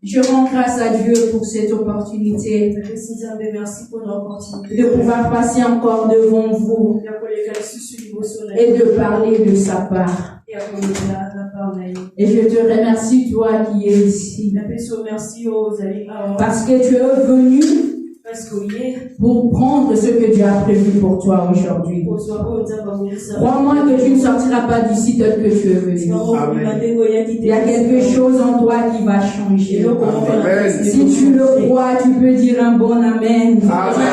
Je rends grâce à Dieu pour cette opportunité de pouvoir passer encore devant vous et de parler de sa part. Et je te remercie, toi qui es ici, parce que tu es venu pour prendre ce que Dieu a prévu pour toi aujourd'hui. Crois-moi que tu ne sortiras pas d'ici tel que tu es venu. Il y a quelque chose en toi qui va changer. Amen. Si tu le crois, tu peux dire un bon Amen. Amen.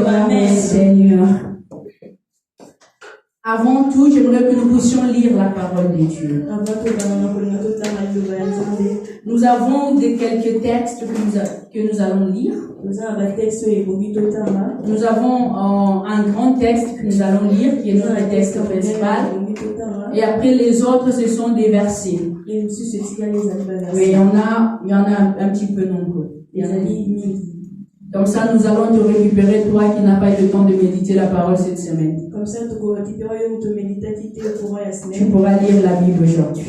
Amen, Seigneur. Avant tout, j'aimerais que nous puissions lire la parole de Dieu. Nous avons quelques textes que nous allons lire. Nous avons un grand texte que nous allons lire, qui est notre texte principal. Et après les autres, ce sont des versets. Oui, il y en a un petit peu nombreux. Comme ça, nous allons te récupérer, toi qui n'as pas eu le temps de méditer la parole cette semaine. Tu pourras lire la Bible aujourd'hui.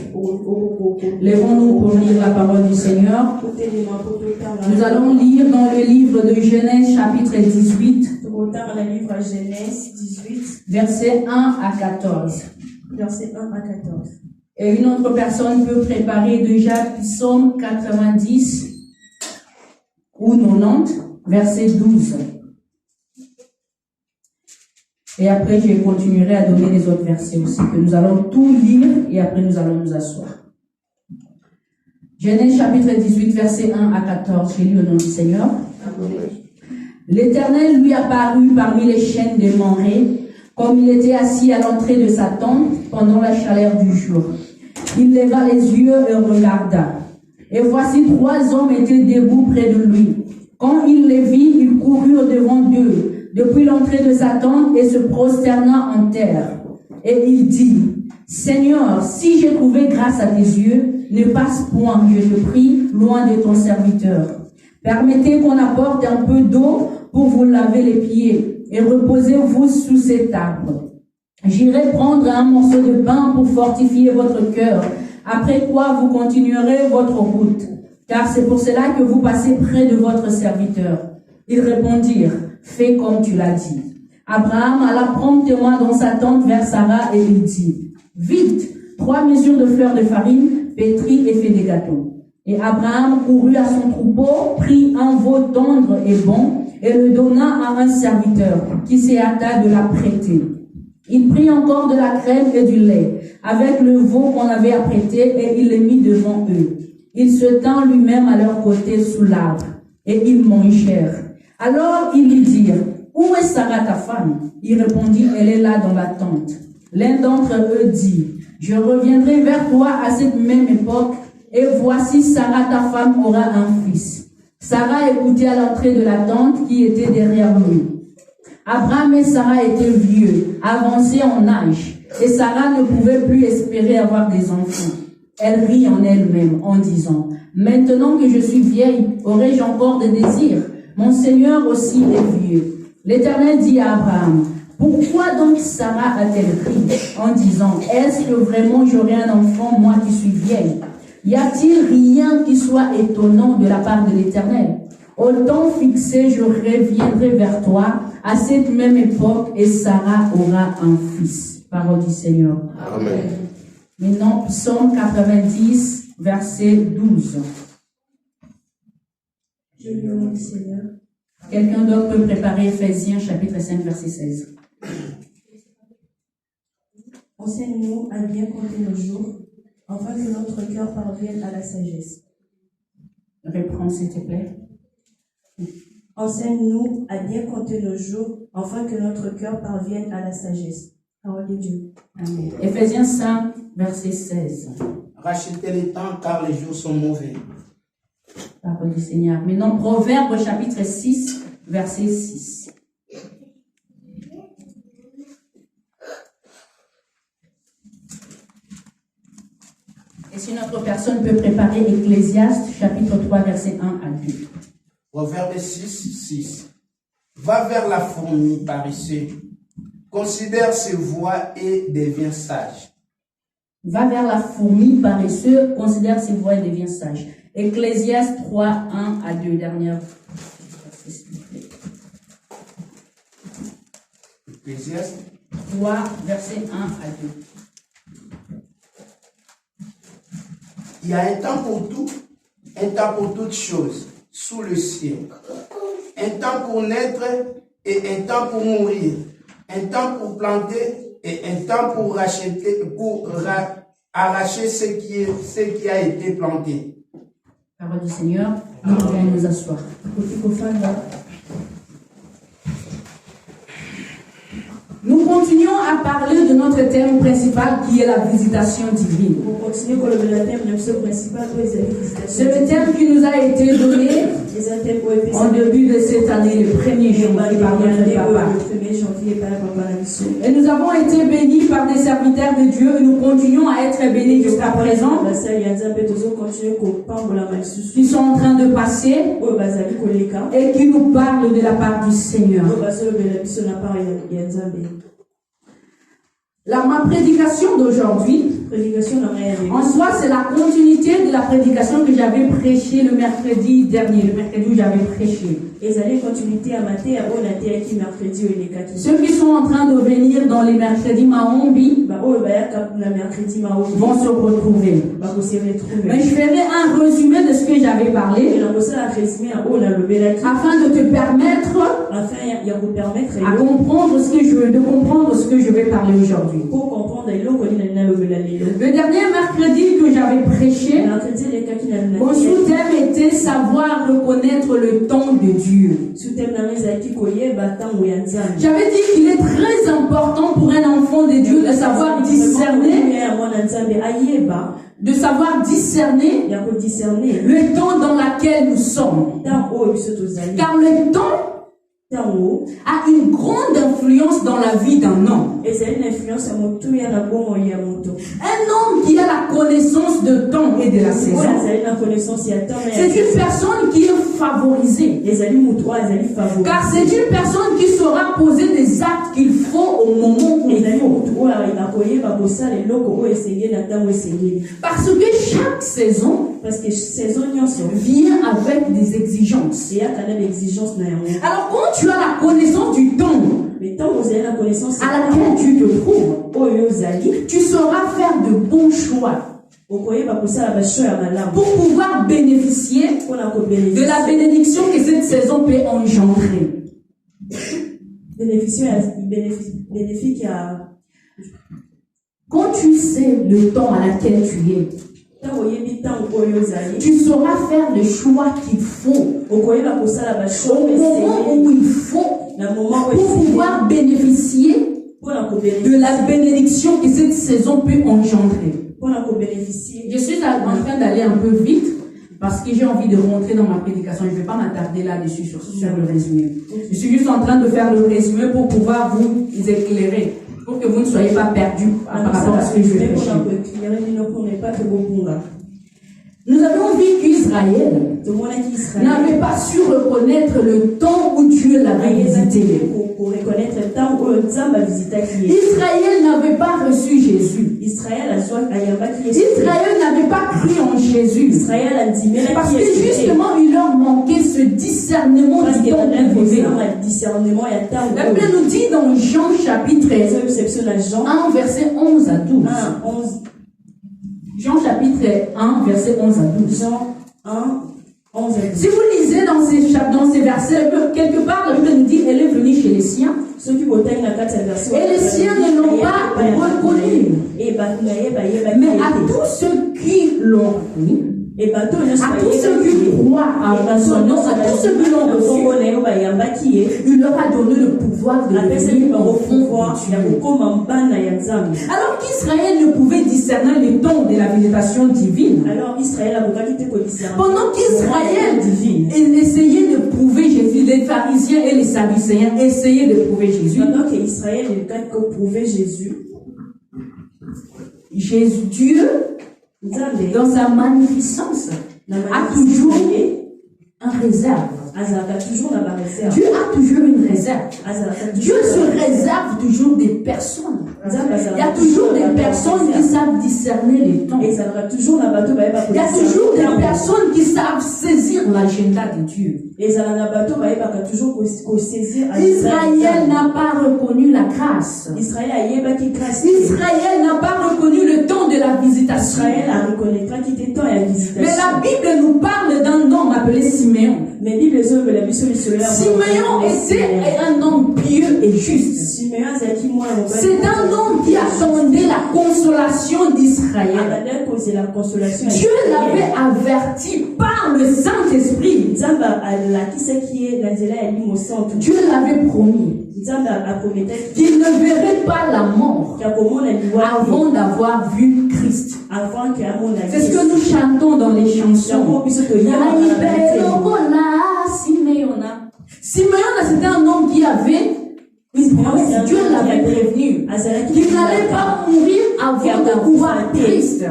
Lèvons-nous pour lire la parole du Seigneur. Nous allons lire dans le livre de Genèse, chapitre 18, versets 1 à 14. Et une autre personne peut préparer déjà Psaume 90 ou 90. Verset 12. Et après, je continuerai à donner les autres versets aussi, que nous allons tout lire et après nous allons nous asseoir. Genèse chapitre 18, verset 1 à 14. J'ai lu au nom du Seigneur. L'Éternel lui apparut parmi les chênes de Mamré, comme il était assis à l'entrée de sa tente pendant la chaleur du jour. Il leva les yeux et regarda. Et voici 3 hommes étaient debout près de lui. Quand il les vit, il courut au-devant d'eux, depuis l'entrée de sa tente, et se prosterna en terre. Et il dit, Seigneur, si j'ai trouvé grâce à tes yeux, ne passe point, je te prie, loin de ton serviteur. Permettez qu'on apporte un peu d'eau pour vous laver les pieds, et reposez-vous sous cet arbre. J'irai prendre un morceau de pain pour fortifier votre cœur, après quoi vous continuerez votre route. Car c'est pour cela que vous passez près de votre serviteur. Ils répondirent, fais comme tu l'as dit. Abraham alla promptement dans sa tente vers Sarah et lui dit, vite, 3 mesures de fleurs de farine, pétris et fait des gâteaux. Et Abraham courut à son troupeau, prit un veau tendre et bon, et le donna à un serviteur, qui s'y hâta de la prêter. Il prit encore de la crème et du lait, avec le veau qu'on avait apprêté, et il les mit devant eux. Il se tint lui-même à leur côté sous l'arbre, et ils mangèrent. Alors ils lui dirent, où est Sarah ta femme? Il répondit, elle est là dans la tente. L'un d'entre eux dit, je reviendrai vers toi à cette même époque, et voici Sarah ta femme aura un fils. Sarah écoutait à l'entrée de la tente qui était derrière lui. Abraham et Sarah étaient vieux, avancés en âge, et Sarah ne pouvait plus espérer avoir des enfants. Elle rit en elle-même en disant, « Maintenant que je suis vieille, aurai-je encore des désirs? Mon Seigneur aussi est vieux. » L'Éternel dit à Abraham, « Pourquoi donc Sarah a-t-elle ri en disant, « Est-ce que vraiment j'aurai un enfant, moi qui suis vieille? » Y a-t-il rien qui soit étonnant de la part de l'Éternel? Au temps fixé, je reviendrai vers toi à cette même époque et Sarah aura un fils. Parole du Seigneur. Amen. Maintenant, Psaume 90, verset 12. Je loue le Seigneur. Quelqu'un d'autre peut préparer Éphésiens chapitre 5, verset 16. Enseigne-nous à bien compter nos jours, afin que notre cœur parvienne à la sagesse. Reprends, s'il te plaît. Enseigne-nous à bien compter nos jours, afin que notre cœur parvienne à la sagesse. Parole de Dieu. Amen. Éphésiens 5, verset 16. Rachetez les temps car les jours sont mauvais. Parole du Seigneur. Maintenant, Proverbes chapitre 6, verset 6. Et si notre personne peut préparer Ecclésiaste chapitre 3, verset 1 à 2. Proverbe 6, 6. Va vers la fourmi paresseux, considère ses voies et deviens sage. Va vers la fourmi paresseuse, considère ses voies et devient sage. Ecclésiaste 3, 1 à 2, dernière. Ecclésiaste 3, verset 1 à 2. Il y a un temps pour tout, un temps pour toutes choses, sous le ciel. Un temps pour naître et un temps pour mourir. Un temps pour planter et un temps pour arracher ce qui a été planté. Parole du Seigneur, nous pouvons nous asseoir. Nous continuons à parler de notre thème principal qui est la visitation divine. C'est le thème qui nous a été donné en début de cette année, le 1er janvier par notre papa. Et nous avons été bénis par des serviteurs de Dieu et nous continuons à être bénis jusqu'à présent. Qui sont en train de passer et qui nous parlent de la part du Seigneur. Ma prédication d'aujourd'hui, en soi, c'est la continuité de la prédication que j'avais prêchée le mercredi dernier, le mercredi où j'avais prêché. Ceux qui sont en train de venir dans les mercredis Mahombi vont se retrouver. Mais je ferai un résumé de ce que j'avais parlé afin de te permettre à comprendre ce que je vais parler aujourd'hui. Le dernier mercredi que j'avais prêché, mon sous-thème était savoir reconnaître le temps de Dieu. J'avais dit qu'il est très important pour un enfant de Dieu de savoir discerner le temps dans lequel nous sommes. Car le temps a une grande influence dans la vie d'un homme. Un homme qui a la connaissance de temps et de la saison, c'est une personne qui est favorisée. Car c'est une personne qui saura poser des actes qu'il faut au moment où il faut. Parce que chaque saison vient avec des exigences. Alors quand tu as la connaissance du temps à laquelle tu te trouves, tu sauras faire de bons choix pour pouvoir bénéficier de la bénédiction que cette saison peut engendrer. Quand tu sais le temps à laquelle tu es, tu sauras faire le choix qu'il faut au moment où il faut pour pouvoir bénéficier de la bénédiction que cette saison peut engendrer. Je suis en train d'aller un peu vite, Parce que j'ai envie de rentrer dans ma prédication, je ne vais pas m'attarder là-dessus sur le résumé. Je suis juste en train de faire le résumé pour pouvoir vous éclairer, pour que vous ne soyez pas perdus par rapport à ce que je vais faire. Nous avons vu qu'Israël n'avait pas su reconnaître le temps où Dieu l'avait visité. Israël n'avait pas reçu Jésus. Israël n'avait pas cru en Jésus. Parce que justement, il leur manquait ce discernement du temps qu'ils vivaient. La Bible nous dit dans Jean chapitre 1, verset 11 à 12. Jean chapitre 1, verset 11 à 12. Jean 1, 11 à 12. Si vous lisez dans ces versets, quelque part, la Bible nous dit elle est venue chez les siens. Et les siens ne l'ont pas reconnu. Mais à tous ceux qui l'ont reconnu, à tous ceux qui croient à son nom, à tous ceux qui l'ont reçu, il leur a donné le pouvoir de devenir enfants de Dieu. Alors qu'Israël ne pouvait discerner les temps de la visitation divine, pendant qu'Israël essayait de prouver Jésus, les pharisiens et les sadducéens essayaient de prouver Jésus, Dieu, dans sa magnificence, a toujours un réserve. Dieu a toujours une réserve. Dieu se réserve toujours des personnes. Il y a toujours des personnes qui savent discerner les temps. Il y a toujours des personnes qui savent saisir l'agenda de Dieu. Israël n'a pas reconnu la grâce. Israël n'a pas reconnu le temps de la visitation. Mais la Bible nous parle d'un homme appelé Siméon. Siméon était un homme pieux et juste. C'est un homme qui attendait la consolation d'Israël. Dieu l'avait averti par le Saint-Esprit. Dieu l'avait promis qu'il ne verrait pas la mort avant d'avoir vu Christ. C'est ce que nous chantons dans les chansons. Siméon, c'était un homme qui avait une promesse. Dieu l'avait prévenu qu'il n'allait pas mourir avant de voir Christ.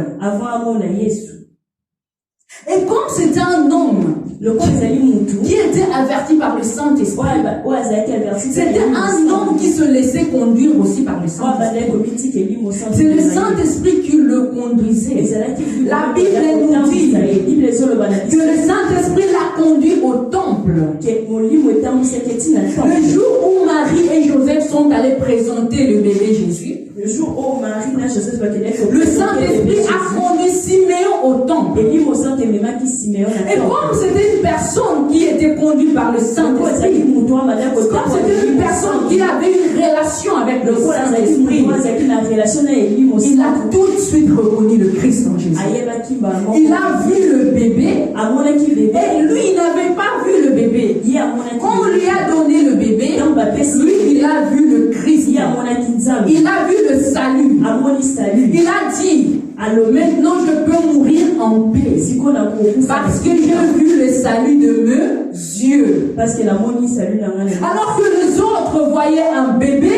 Et comme c'était un homme qui était averti par le Saint-Esprit, c'était un homme qui se laissait conduire aussi par le Saint-Esprit. C'est le Saint-Esprit qui le conduisait. La Bible nous dit que le Saint-Esprit l'a conduit au temple. Le jour où Marie et Joseph sont allés présenter le bébé Jésus, le Saint-Esprit a conduit Siméon au temple. Et comme c'était une personne qui était conduite par le Saint-Esprit, comme c'était une personne qui avait une relation avec le Saint-Esprit, il a tout de suite reconnu le Christ en Jésus. Il a vu le bébé, et lui, il n'avait pas vu le bébé. Quand on lui a donné le bébé, lui, il a vu le Christ. Il a vu le salut. Il a dit, alors maintenant je peux mourir en paix parce que j'ai vu le salut de mes yeux. Alors que les autres voyaient un bébé,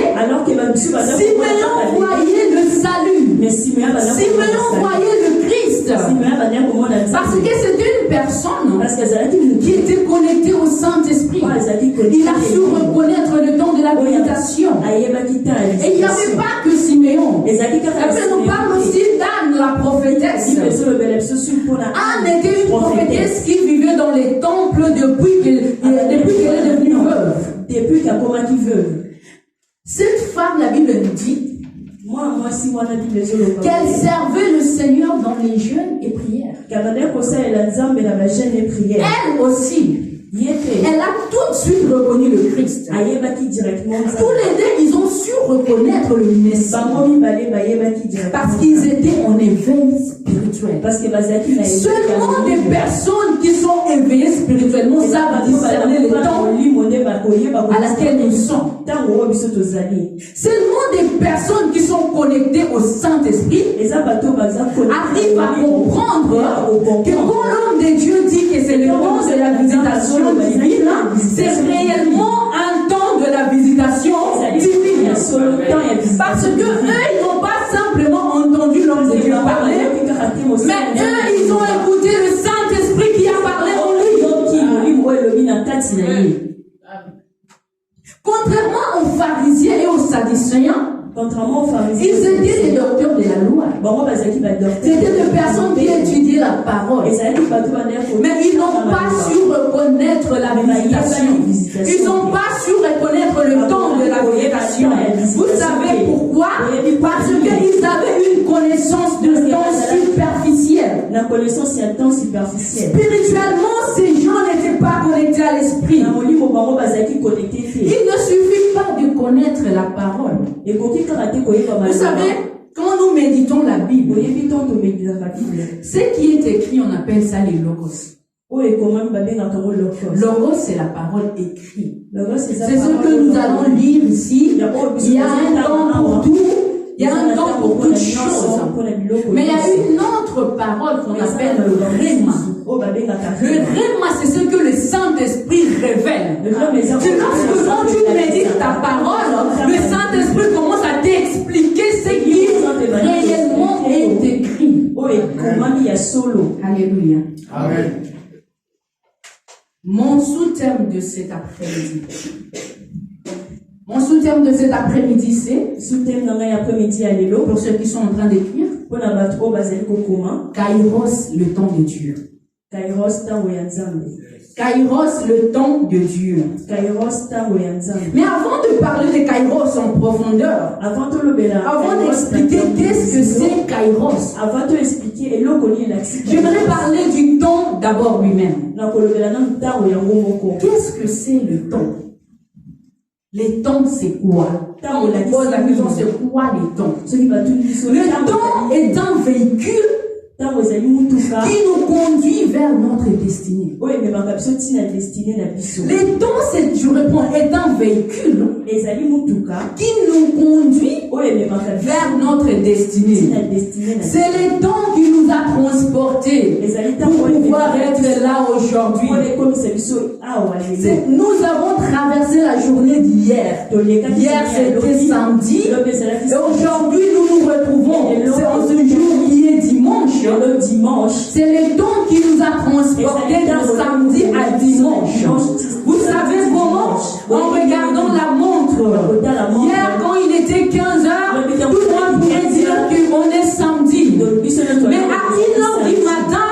Siméon voyait le salut. Siméon voyait le Christ. Parce que c'était une personne qui était connectée au Saint-Esprit. Il a su reconnaître le temps de la visitation. Et il n'y avait pas que Siméon. Après, nous parle aussi d'Anne, la prophétesse. Anne était une prophétesse qui vivait dans les temples depuis qu'elle est devenue veuve. Cette femme, la Bible nous dit qu'elle servait le Seigneur dans les jeûnes et prières. Elle aussi. Elle a tout de suite reconnu le Christ. Tous les deux, ils ont su reconnaître connaître le Messie. Parce qu'ils étaient en éveil spirituel. Seulement des personnes qui sont éveillées spirituellement savent discerner le temps à laquelle nous sommes. Seulement des personnes qui sont connectées au Saint-Esprit arrivent à comprendre que quand l'homme de Dieu dit que c'est le temps de la visitation divine, c'est réellement un temps de la visitation divine. Parce que eux, ils n'ont pas simplement entendu l'homme de Dieu parler, mais eux, ils ont écouté le Saint-Esprit qui a parlé en lui. Contrairement aux pharisiens et aux sadducéens, ils étaient des docteurs de la loi. C'était des personnes qui étudiaient la parole. Mais ils n'ont pas su reconnaître la visitation. Ils n'ont pas su reconnaître le temps de la visitation. Vous savez pourquoi? Parce qu'ils avaient une connaissance de temps superficielle. Spirituellement, ces gens n'étaient pas connectés à l'esprit. Il ne suffit pas de connaître la parole. Vous savez, quand nous méditons la Bible, ce qui est écrit, on appelle ça les logos. Logos, c'est la parole écrite. C'est ce que nous allons lire ici. Il y a un temps pour tout. Il y a un temps pour toutes choses. Mais il y a une autre parole qu'on appelle le rhéma. Le rhéma, c'est ce que le Saint-Esprit révèle. C'est lorsque quand tu médites ta parole, le Saint-Esprit commence à t'expliquer ce qui réellement est écrit. Alléluia. Amen. Mon sous-terme de cet après-midi. Mon sous-terme de cet après-midi, c'est, pour ceux qui sont en train d'écrire, Kairos, le temps de Dieu. Kairos, le temps de Dieu. Mais avant de parler de Kairos en profondeur, avant d'expliquer qu'est-ce que c'est Kairos, j'aimerais parler du temps d'abord lui-même. Qu'est-ce que c'est le temps? Les temps, c'est quoi? Quand on pose la question, c'est quoi les temps? Le temps est un véhicule qui nous conduit vers notre destinée. Les temps, je réponds, est un véhicule qui nous conduit vers notre destinée. C'est le temps qui nous a transportés pour pouvoir être là aujourd'hui. Nous avons traversé la journée d'hier. Hier, c'était samedi. Et aujourd'hui, nous nous retrouvons. C'est en ce jour qui est dimanche. C'est le temps qui nous a transportés de samedi à dimanche. Vous savez comment? En regardant la montre. Hier, quand il était 15 heures, tout le monde pourrait dire qu'on est samedi. Mais à 1h du matin,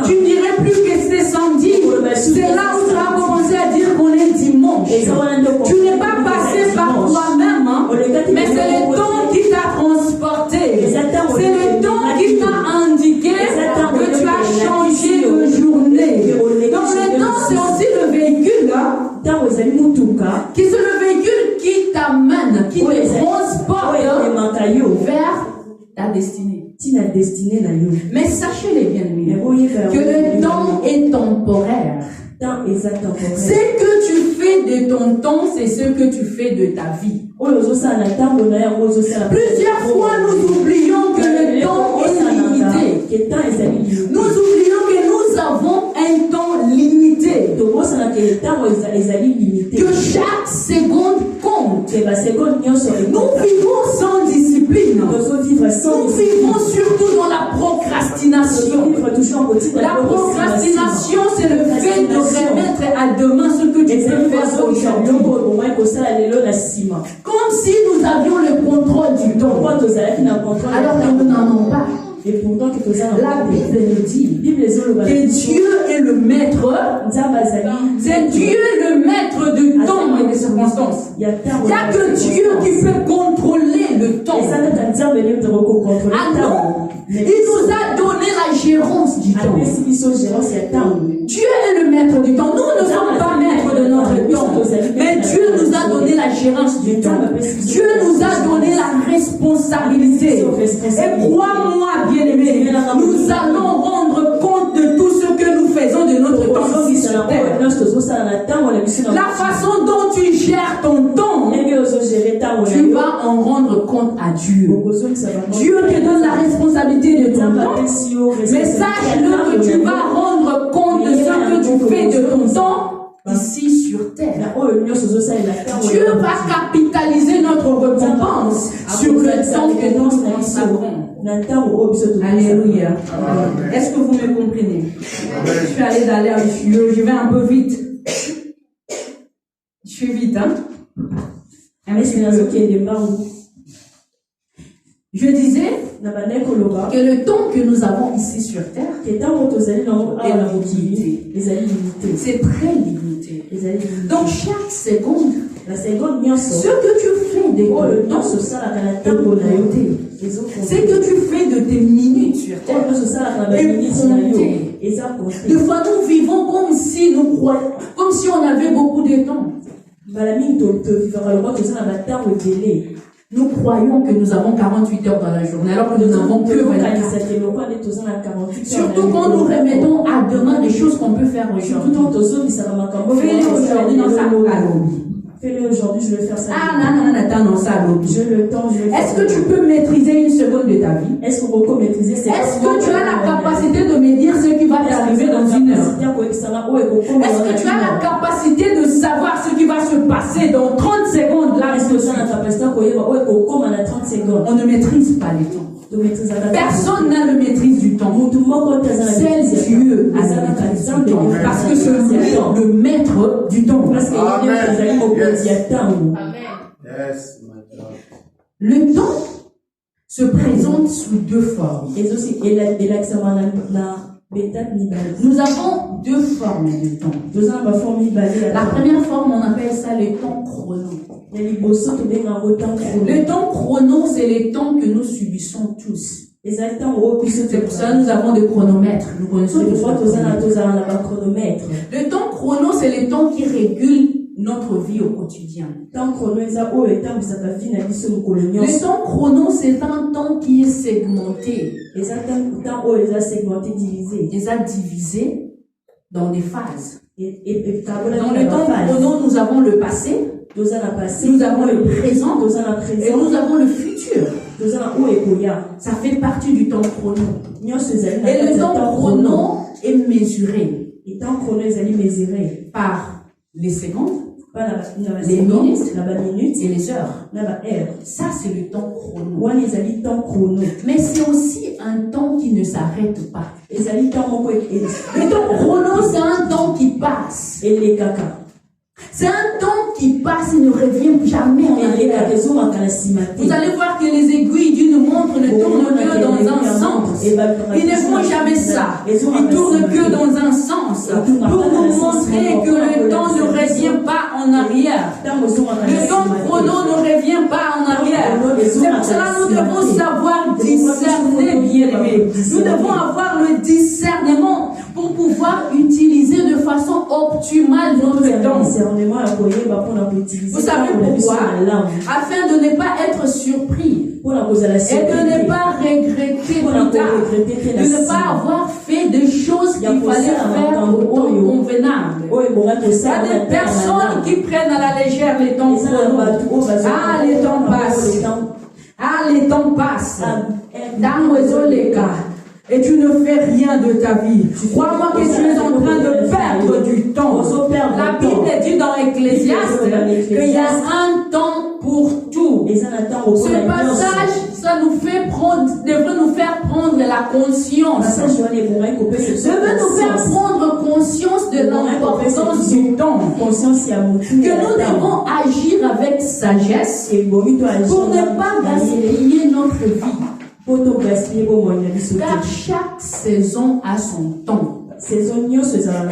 tu ne dirais plus que c'est samedi. C'est là où tu vas commencer à dire qu'on est dimanche. Tu n'es pas passé par toi-même, hein? Mais c'est le temps qui t'a transporté. C'est le temps qui t'a indiqué que tu as changé de journée. Donc le temps, c'est aussi le véhicule, qui c'est le véhicule qui t'amène, qui te transporte vers ta destinée. Mais sachez-les bien, que le temps est temporaire. Ce que tu fais de ton temps, c'est ce que tu fais de ta vie. Plusieurs fois, nous oublions que le temps est limité. Nous oublions que nous avons un temps limité. Que chaque seconde compte. Nous vivons sans discipline. Nous vivons surtout dans la procrastination. La procrastination, c'est le fait de remettre à demain ce que tu peux faire aujourd'hui. Comme si nous avions le contrôle du temps. Alors que nous n'en avons pas. Et pourtant, la Bible nous dit que Dieu est le maître. C'est Dieu le maître du temps et des circonstances. Il n'y a que Dieu qui peut contrôler le temps. Alors, Il nous a donné la gérance du temps. Dieu est le maître du temps. Nous ne sommes pas maîtres de notre temps. Mais Dieu nous a donné la gérance du temps. Dieu nous a donné la responsabilité. Et crois-moi, bien-aimé, nous allons rendre compte de tout ce que nous faisons de notre temps ici sur terre. La façon dont tu gères ton temps, tu vas en rendre compte à Dieu. Dieu te donne la responsabilité de ton temps, mais sache-le que tu vas rendre compte de ce que tu fais de ton temps ici sur terre. Dieu va capitaliser notre récompense sur le temps que nous consacrons. Alléluia. Est-ce que vous me comprenez? Je suis allée d'aller avec je vais un peu vite. Je suis vite, hein? Je disais que le temps que nous avons ici sur terre est limité. C'est très limité. Donc chaque seconde, ce que tu fais de ton temps, ce que tu fais de tes minutes sur terre est compté. Des fois nous vivons comme si nous croyons, comme si on avait beaucoup de temps. Nous croyons que nous avons 48 heures dans la journée, alors que nous n'avons que 24. Surtout quand nous remettons à demain des choses qu'on peut faire aujourd'hui. Fais-les aujourd'hui dans sa calme. Fais-le aujourd'hui, je vais faire ça. Non, ça, je le temps, je vais Est-ce que tu peux maîtriser une seconde de ta vie? Est-ce qu'on peut maîtriser cette Est-ce que tu as la capacité de me dire ce qui va t'arriver dans une heure? Est-ce que tu as la capacité de savoir ce qui va se passer dans 30 secondes là? On ne maîtrise pas les temps. Personne n'a le maîtrise du temps. Seul Dieu a la maîtrise du temps. Parce que c'est lui le maître du temps. Le temps se présente sous deux formes. Nous avons deux formes de temps. La première forme, on appelle ça le temps chrono. Le temps chrono, c'est le temps que nous subissons tous. C'est pour ça que nous avons des chronomètres. Nous connaissons le temps chrono, c'est le temps qui régule notre vie au quotidien. Le temps chrono, c'est un temps qui est segmenté. Divisé dans des phases. Dans le temps chrono, nous avons le passé, nous avons le présent et nous avons le futur. Ça fait partie du temps chrono. Et le temps chrono est mesuré par les secondes, les minutes et les heures. Ça, c'est le temps chrono. Mais c'est aussi un temps qui ne s'arrête pas. Le temps chrono, c'est un temps qui passe. C'est un temps qui passe et ne revient jamais en arrière. Vous allez voir que les aiguilles d'une montre ne tournent que dans un sens. Ils ne font jamais ça. Ils tournent que dans un sens. Pour nous montrer que le temps ne revient pas en arrière. Le temps chrono ne revient pas en arrière. C'est pour cela que nous devons savoir discerner, bien-aimés. Nous devons avoir le discernement pour pouvoir utiliser de façon optimale notre temps. Vous savez pourquoi? Afin de ne pas être surpris et de ne pas regretter plus tard, de ne pas avoir fait des choses qu'il fallait faire au temps convenable. Il y a des personnes qui prennent à la légère les temps chrono. Les temps passent. Les temps passent. Dans les cas. Et tu ne fais rien de ta vie. Crois-moi que tu es en train de perdre du temps. La Bible dit dans Ecclésiaste qu'il y a un temps pour tout. Ce passage, ça devrait nous faire prendre la conscience. Devrait nous faire prendre conscience de l'importance du temps. Que nous devons agir avec sagesse pour ne pas gaspiller notre vie. Car chaque saison a son temps. Et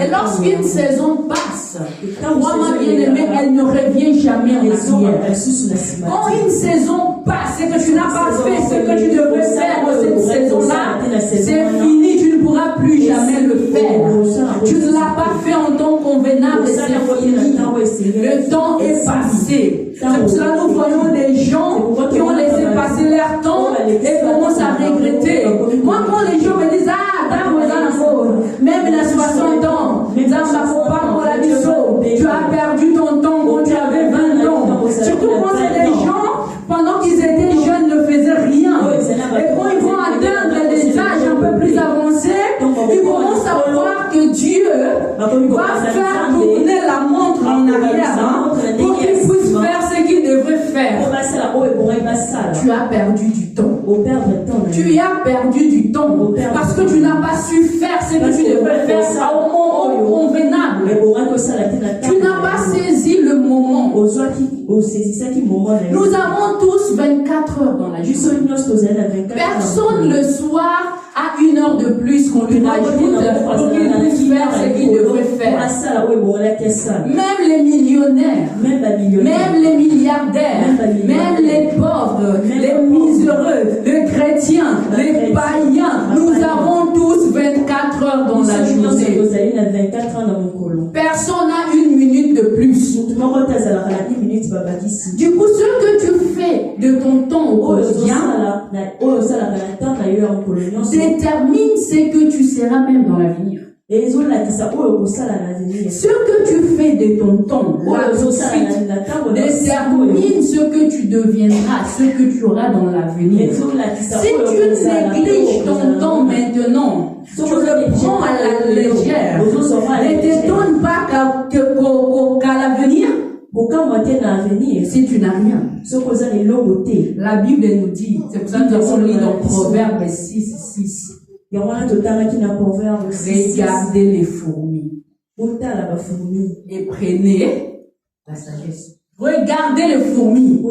lorsqu'une saison passe, crois-moi bien-aimé, elle ne revient jamais en arrière. Quand une saison passe et que tu n'as pas fait ce que tu devrais faire cette saison-là, le temps est passé. C'est pour cela que nous voyons des gens qui ont laissé passer leur temps et commencent à regretter. Moi, quand les gens me disent, même à 60 ans, tu as perdu ton temps quand tu avais 20 ans. Surtout quand c'est des gens, pendant qu'ils étaient jeunes, ne faisaient rien. Et quand ils vont atteindre des âges un peu plus avancés, ils commencent à voir que Dieu va faire tourner la montre en arrière pour qu'ils puissent faire ce qu'ils devraient faire. Tu as perdu du temps. Tu as perdu du temps parce que tu n'as pas su faire ce que tu devrais faire au moment convenable. Tu n'as pas saisi le moment. Nous avons tous 24 heures dans la journée. Personne le soir a 1 heure de plus qu'on lui ajoute pour qu'il puisse faire ce qu'il devrait faire. Même les millionnaires, même les milliardaires, même les pauvres, les miséreux, les chrétiens, les païens, nous avons tous 24 heures dans la journée. Personne n'a 1 minute de plus. Du coup, ce que tu fais de ton temps au quotidien détermine ce que tu seras même dans l'avenir. Ce que tu fais de ton temps détermine ce que tu deviendras, ce que tu auras dans l'avenir. Si tu négliges ton temps maintenant, tu le prends à la légère, ne t'étonne pas qu'à l'avenir, si tu n'as rien. La Bible nous dit, c'est pour ça que nous avons lu dans Proverbe 6:6. Regardez les fourmis et prenez la sagesse. Regardez les fourmis.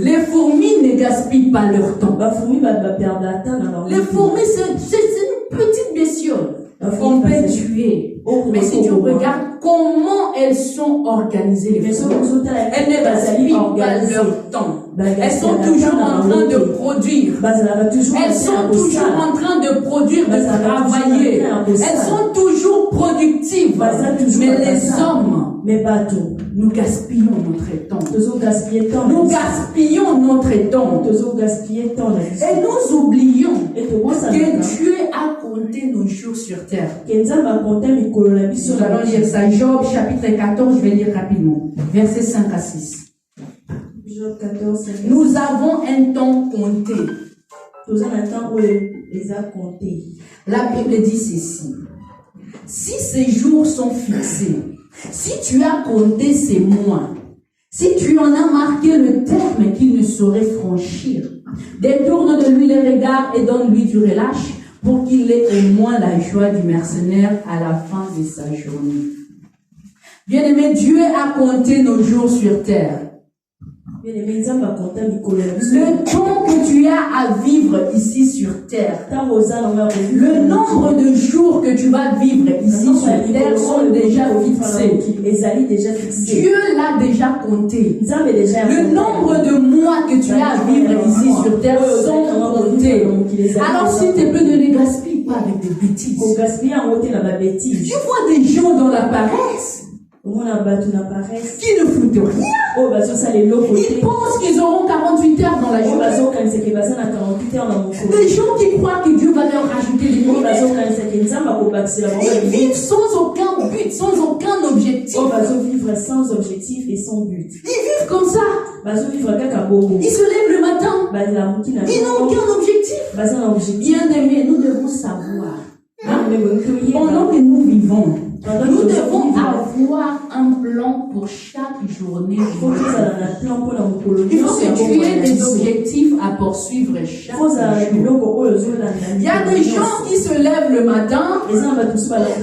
Les fourmis ne gaspillent pas leur temps. Les fourmis, c'est une petite bestiole qu'on peut tuer. Mais si tu regardes comment elles sont organisées, les fourmis, elles ne gaspillent pas leur temps. Elles sont toujours en train de produire. Elles sont toujours en train de produire, de travailler. Elles sont toujours productives. Mais les hommes, nous gaspillons notre temps. Nous gaspillons notre temps. Et nous oublions que Dieu a compté nos jours sur terre. Nous allons lire ça. Job chapitre 14, je vais lire rapidement. Versets 5 à 6. Nous avons un temps compté. La Bible dit ceci. Si ces jours sont fixés, si tu as compté ces mois, si tu en as marqué le terme qu'il ne saurait franchir, détourne de lui les regards et donne-lui du relâche pour qu'il ait au moins la joie du mercenaire à la fin de sa journée. Bien-aimé, Dieu a compté nos jours sur terre. Le temps que tu as à vivre ici sur terre, le nombre de jours que tu vas vivre ici sur terre sont déjà fixés. Dieu l'a déjà compté. Le nombre de mois que tu as à vivre ici sur terre sont comptés. Alors s'il te plaît, ne les gaspille pas avec des bêtises. Tu vois des gens dans la paresse qui ne foutent rien. Ils pensent qu'ils auront 48 heures dans la journée. Des gens qui croient que Dieu va leur rajouter des minutes. Ils vivent sans aucun but, sans aucun objectif. Ils vivent comme ça. Ils se lèvent le matin. Ils n'ont aucun objectif. Bien aimé, nous devons savoir. Pendant que nous vivons, nous devons avoir un plan pour chaque journée. Il faut que tu aies des objectifs à poursuivre chaque jour. Il y a des gens qui se lèvent le matin.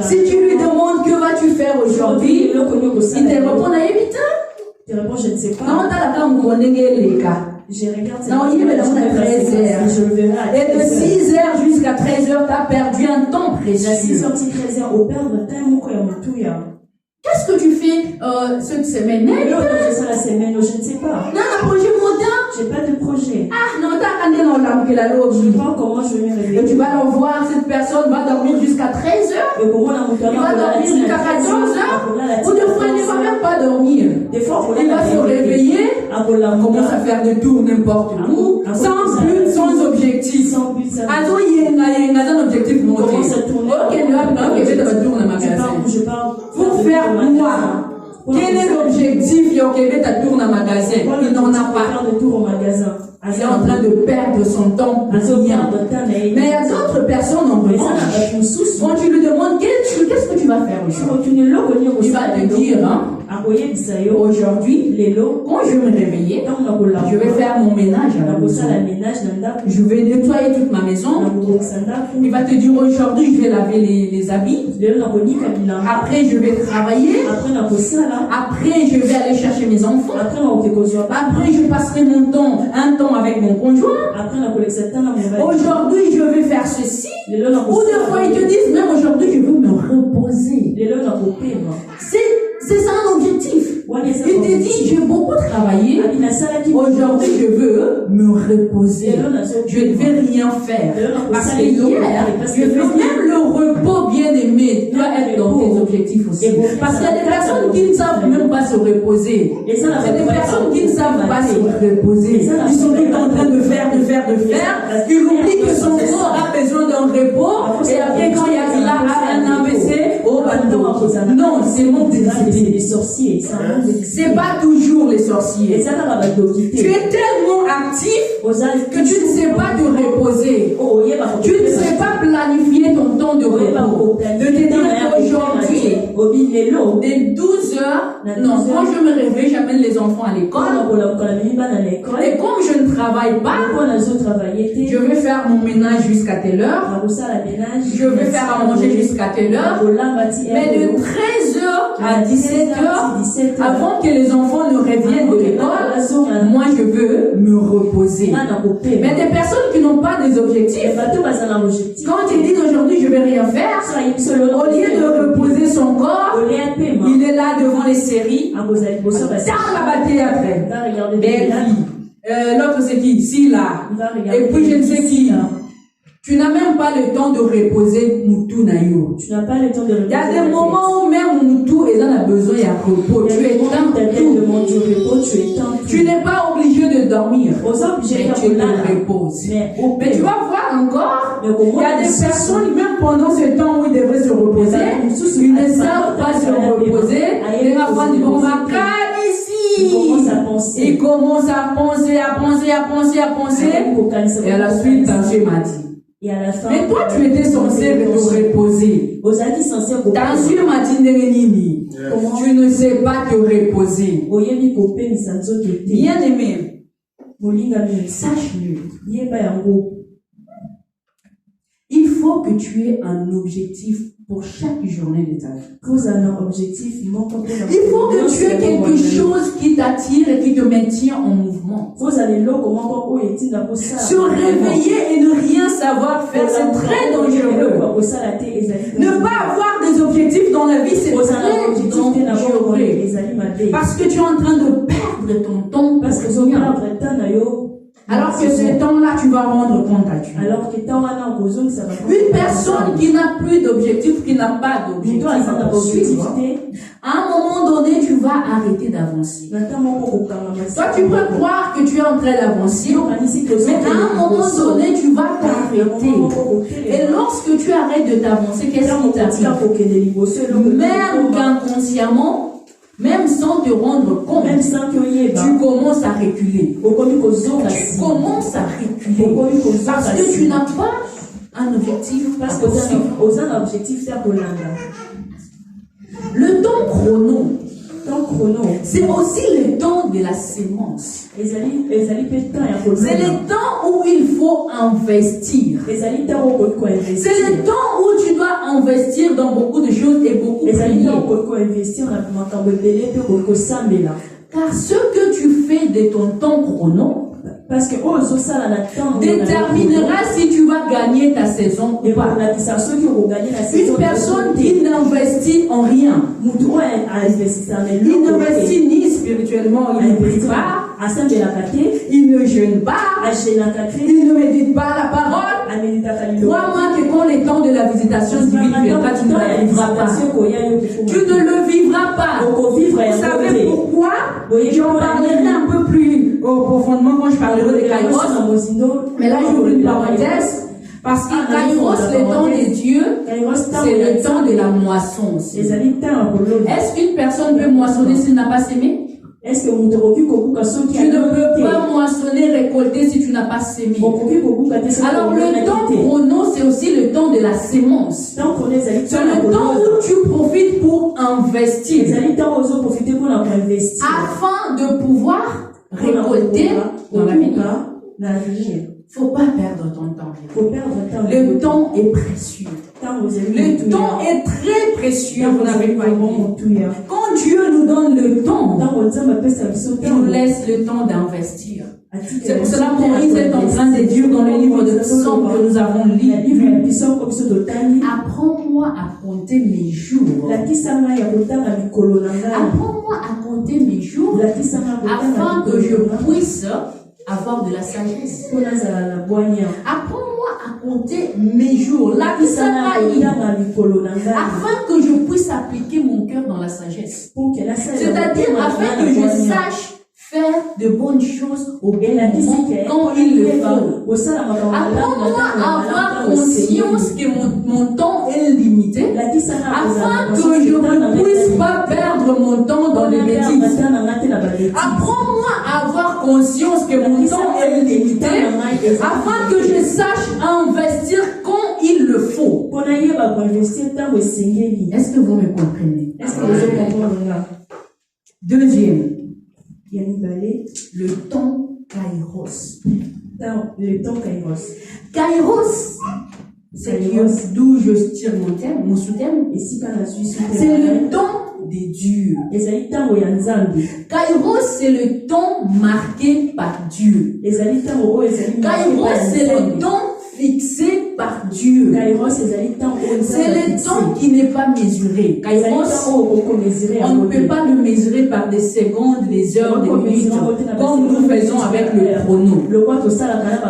Si tu lui demandes que vas-tu faire aujourd'hui, il te répond à 8 heures. Tu réponds, je ne sais pas. Je regarde cette non, il est dans 13 heures. Je le verrai. Et de 6 heures jusqu'à 13 heures, tu as perdu un temps précieux. La 6 heures, 13 heures, au perdre temps, qu'est-ce que tu fais cette semaine? Je la semaine, je ne sais pas. Non, un projet moderne. J'ai pas de projet. Ah, non, t'as regardé dans l'âme que la loi. Je ne sais pas comment je vais me réveiller. Et tu vas le voir, cette personne va dormir jusqu'à 13 heures. Et comment la il va dormir jusqu'à 14 heures. Ou des fois, il ne va même même pas dormir. Des fois, Il va se réveiller, on commence à faire des tours n'importe où, sans but, sans objectif. Sans but, sans Alors, il y a un objectif monté. Commence à tourner. Ok, là, je vais tourner dans le magasin. Pour faire quoi? Quel est l'objectif? Il y a tour dans le magasin. Il n'en a pas. Faire de tour au magasin. Il est en train de perdre son temps pour rien. Mais il y a d'autres personnes en revanche. Quand tu lui demandes qu'est-ce que tu vas faire aujourd'hui, il va te dire, hein, aujourd'hui, quand je vais me réveiller, je vais faire mon ménage à la maison. Je vais nettoyer toute ma maison. Il va te dire aujourd'hui, je vais laver les habits. Après, je vais travailler. Après, je vais aller chercher mes enfants. Après, je passerai un temps avec mon conjoint. Aujourd'hui, je vais faire ceci. Ou des fois, ils te disent, même aujourd'hui, je veux me reposer. C'est ça un objectif. Il te dit, j'ai beaucoup travaillé. Aujourd'hui, je veux me reposer. Je ne vais rien faire. Parce que hier, je veux même le repos bien aimé doit être dans tes objectifs aussi. Parce qu'il y a des personnes qui ne savent même pas se reposer. Il y a des personnes qui ne savent pas se reposer. Ils sont tout en train de faire. Ils oublient que son corps a besoin d'un repos. Et après, quand il y a un AVC, non, c'est mon décidé. Les sorciers, c'est pas toujours les sorciers. Tu es tellement actif que tu ne sais pas te reposer. Tu ne sais pas planifier ton temps de repos. De te dire qu'aujourd'hui, dès 12 heures, non, quand je me réveille, j'amène les enfants à l'école. Et comme je ne travaille pas, je vais faire mon ménage jusqu'à telle heure. Je vais faire à manger jusqu'à telle heure. Mais de 13 heures à 17 heures, avant que les enfants ne reviennent de l'école, moi je veux me reposer. Mais des personnes qui n'ont pas des objectifs, quand ils disent aujourd'hui je vais rien faire, au lieu de reposer son corps, il est là devant les séries, dans la bataille après. Belle fille. L'autre c'est qui? Si là. Et puis je ne sais qui. Tu n'as même pas le temps de reposer Moutou Nayo. Tu n'as pas le temps de reposer. Il y a des moments où même Moutou a besoin de repos. Tu es tu n'es pas obligé de dormir. Mais tu te reposes. Mais tu vas voir encore, il y a des personnes, même pendant ce temps où ils devraient se reposer, ils ne savent pas se reposer. Les enfants disent, on va calmer ici. Ils commencent à penser. Et à la suite, Tanché m'a dit. Mais toi, tu étais censé te reposer. Tanché m'a dit, tu ne sais pas te reposer. Bien aimé, sache-le. Il faut que tu aies un objectif pour chaque journée de ta vie. Il faut que tu aies quelque chose qui t'attire et qui te maintient en mouvement. Se réveiller et ne rien savoir faire, c'est très dangereux. Ne pas avoir des objectifs dans la vie, c'est très dangereux. Parce que tu es en train de perdre ton temps. Alors que ce temps-là, tu vas rendre compte à Dieu. Une personne qui n'a plus d'objectif, qui n'a pas d'objectif, à un moment donné, tu vas arrêter d'avancer. Toi, tu peux croire que tu es en train d'avancer, mais à un moment donné, tu vas t'arrêter. Et lorsque tu arrêtes de t'avancer, qu'est-ce qui t'arrive? Même inconsciemment, même sans te rendre compte, tu commences à reculer. Tu commences à reculer. Parce que tu n'as pas un objectif. Le temps chrono, c'est aussi le temps de la sémence. C'est le temps où il faut investir. C'est le temps où tu dois investir dans beaucoup de choses et beaucoup prier. Car ce que tu fais de ton temps chrono déterminera si tu vas gagner ta saison ou pas. Une personne qui n'investit en rien, il n'investit ni spirituellement, il ne prie pas, il ne jeûne pas, il ne médite pas la parole. Crois-moi que quand le temps de la visitation divine viendra, tu ne la vivras pas. Tu ne le vivras pas. Vous savez pourquoi? J'en parlerai un peu plus profondément quand je parlerai de Kairos. Mais là, j'ouvre une parenthèse. Parce que Kairos, le temps de Dieu, c'est le temps de la moisson. Est-ce qu'une personne peut moissonner s'il n'a pas sémé? Tu ne peux pas moissonner, récolter si tu n'as pas sémé. Alors le temps chrono, c'est aussi le temps de la sémence. C'est le temps où tu profites pour investir. Afin de pouvoir récolter dans l'avenir. Faut pas perdre ton temps. Le temps est précieux. Le temps est très précieux. Vous n'avez pas idée. Quand Dieu nous donne le temps, il nous laisse le temps d'investir. C'est pour cela que Moïse est en train de dire dans le livre de Psaumes que nous avons lu. Apprends-moi à compter mes jours. Apprends-moi à compter mes jours afin que je puisse avoir de la sagesse. Apprends-moi à compter mes jours, afin que je puisse appliquer mon cœur dans la sagesse. C'est-à-dire afin que je sache faire de bonnes choses au bon moment quand il le faut. Apprends-moi à avoir conscience que mon temps est limité, afin que je ne puisse pas perdre mon temps dans les bêtises. Apprends-moi à avoir conscience que mon temps est limité, afin que je sache investir quand il le faut. Est-ce que vous me comprenez? Deuxième, le temps Kairos. Kairos, c'est d'où je tire mon sous-thème. C'est le temps de Dieu. Kairos, c'est le temps marqué par Dieu. Kairos, c'est le temps fixé par Dieu. C'est le temps qui n'est pas mesuré. Kairos, on ne peut pas le mesurer par des secondes, des heures, des minutes, comme nous faisons avec le chrono.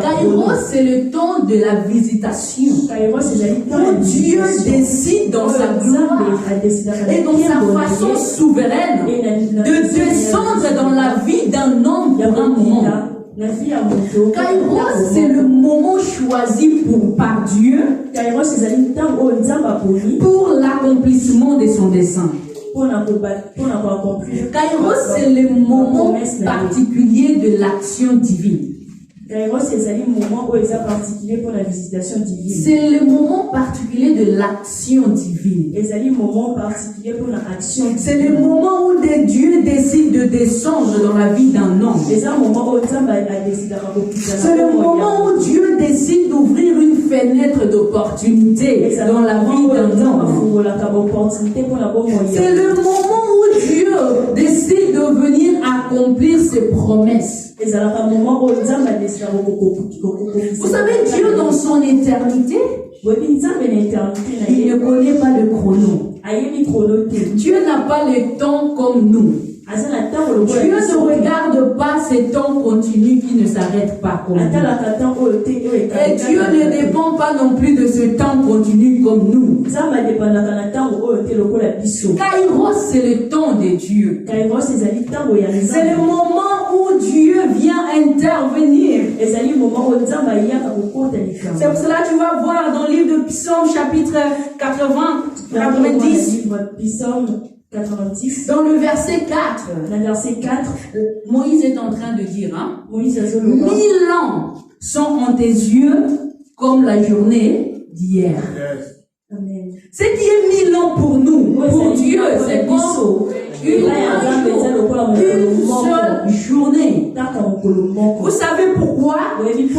Kairos, c'est le temps de la visitation. Où Dieu décide dans sa gloire et dans sa façon souveraine de descendre dans la vie d'un homme pour un moment. Kairos, c'est le moment choisi par Dieu pour l'accomplissement de son dessein. Kairos, c'est le moment particulier de l'action divine. C'est le moment particulier de l'action divine. C'est le moment où Dieu décide de descendre dans la vie d'un homme. C'est le moment où Dieu décide d'ouvrir une fenêtre d'opportunité dans la vie d'un homme. C'est le moment où Dieu décide de venir accomplir ses promesses. Vous savez, Dieu dans son éternité, il ne connaît pas le chrono. Dieu n'a pas le temps comme nous. Dieu ne regarde pas ces temps continus qui ne s'arrêtent pas comme nous. Et Dieu ne dépend pas non plus de ce temps continu comme nous. Kairos, c'est le temps de Dieu. C'est le moment où Dieu vient intervenir. C'est pour cela que tu vas voir dans le livre de Psaume chapitre 90. Dans le verset 4, Moïse est en train de dire, 1000 ans sont en tes yeux comme la journée d'hier. Ce qui est 1000 ans pour nous, pour Dieu, c'est comme une seule journée. Vous savez pourquoi?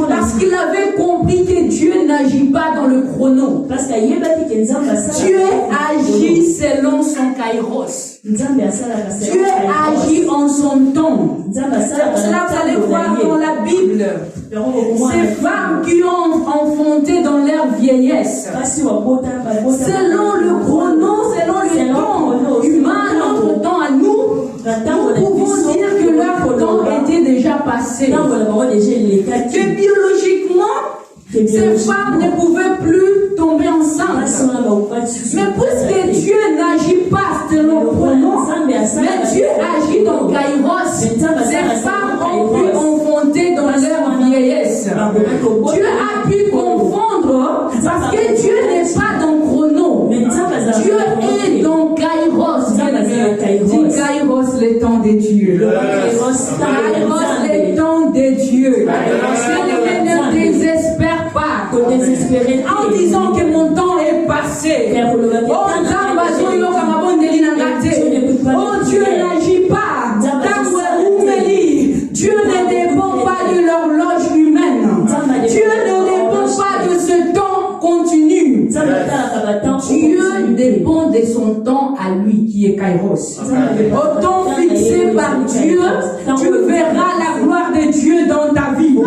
Parce qu'il avait compris que Dieu n'agit pas dans le chrono. Dieu agit selon son kairos. Dieu agit en son temps. C'est pour cela que vous allez voir dans la Bible ces femmes qui ont enfanté dans leur vieillesse, selon le chrono, selon le temps humain, notre temps à nous, nous pouvons dire que leur temps était était déjà passé. Que biologiquement, ces femmes ne pouvaient plus tomber enceintes. Mais puisque Dieu n'agit pas selon le chrono, mais Dieu agit dans Kairos, ces femmes ont pu enfanter dans leur vieillesse. Dieu a pu confondre parce que Dieu n'est pas dans chrono. Dieu est dans Kairos. Dis Kairos, le temps de Dieu. Kairos, le temps de Dieu. Ne désespère pas en disant que mon temps est passé. Oh, Dieu n'agit pas. Dieu ne dépend pas de l'horloge humaine. Dieu ne dépend pas de ce temps continu. Dieu dépend de son temps à lui qui est Kairos. Au temps fixé par Dieu, tu verras la gloire de Dieu dans ta vie. Au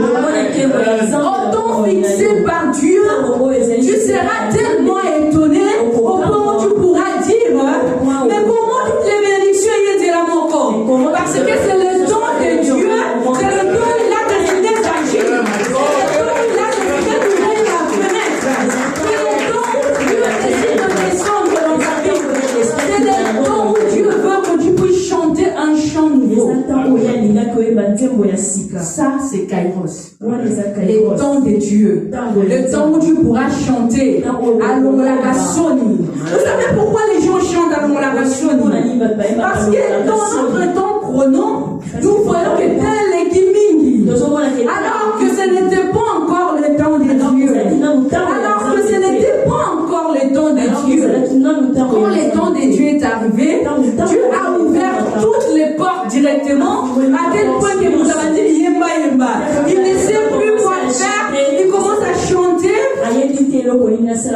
temps fixé par Dieu, tu seras tellement étonné au point où tu pourras dire mais comment toutes les bénédictions y étaient là mon corps? Parce que c'est le temps de Dieu, c'est le temps où il a décidé d'agir, c'est le temps où il a décidé d'ouvrir la fenêtre, c'est le temps où Dieu décide de descendre dans ta vie, c'est le temps où Dieu veut que tu puisses chanter un chant nouveau. Ça c'est Kairos, le temps de Dieu, le temps où tu pourras chanter à l'Olagassoni. Vous savez pourquoi les gens chantent à l'Olagassoni? Parce que dans notre temps chrono, nous voyons que tel est Kimingi, alors que ce n'était pas encore le temps de Dieu, alors que ce n'était pas encore le temps de Dieu. Quand le temps de Dieu est arrivé, Dieu a ouvert toutes les portes directement, à tel point que vous avez dit Yemba Yemba. Il ne sait plus quoi faire, il commence à chanter.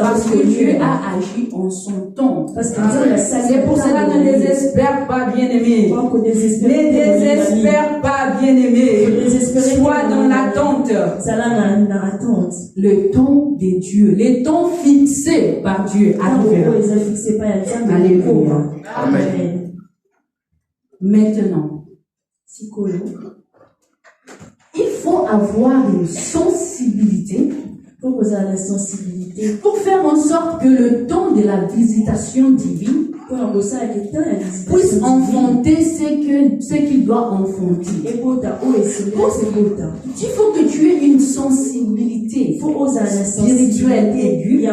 Parce que Dieu a agi en son temps. C'est pour cela ne désespère pas, bien-aimé. Ne désespère pas, bien-aimé. Sois dans l'attente. Le temps de Dieu, le temps fixé par Dieu arrivera. Alléluia. Amen. Maintenant, il faut avoir une sensibilité pour faire en sorte que le temps de la visitation divine puisse enfanter ce qu'il doit enfanter. Il faut que tu aies une sensibilité spirituelle aiguë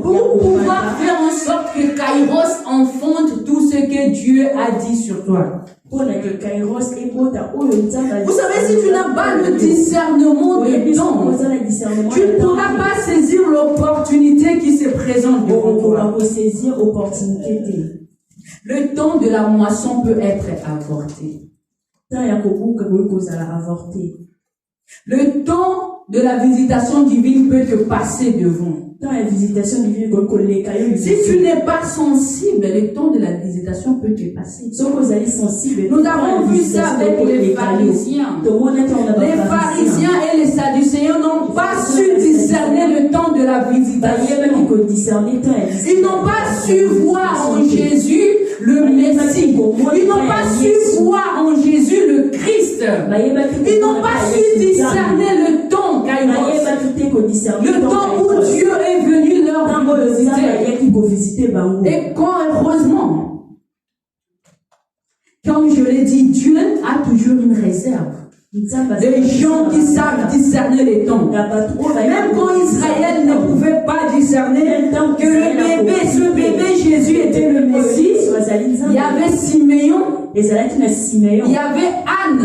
pour pouvoir faire en sorte que Kairos enfante tout ce que Dieu a dit sur toi. Vous savez, si tu n'as pas le discernement de temps, tu ne pourras pas saisir l'opportunité qui se présente devant toi. Le temps de la moisson peut être avorté. Le temps de la visitation divine peut te passer devant. Si tu n'es pas sensible, le temps de la visitation peut te passer. Nous avons vu ça avec les pharisiens. Les pharisiens et les sadducéens n'ont pas su discerner le temps de la visitation. Ils n'ont pas su voir en Jésus le Messie. Ils n'ont pas su voir en Jésus le Christ. Ils n'ont pas su discerner le temps, le temps où Dieu est venu leur visiter. Et quand, heureusement, comme je l'ai dit, Dieu a toujours une réserve. Des gens qui savent discerner les temps. Même quand Israël ne pouvait pas discerner que le bébé, ce bébé Jésus était le Messie, il y avait Siméon, il y avait Anne,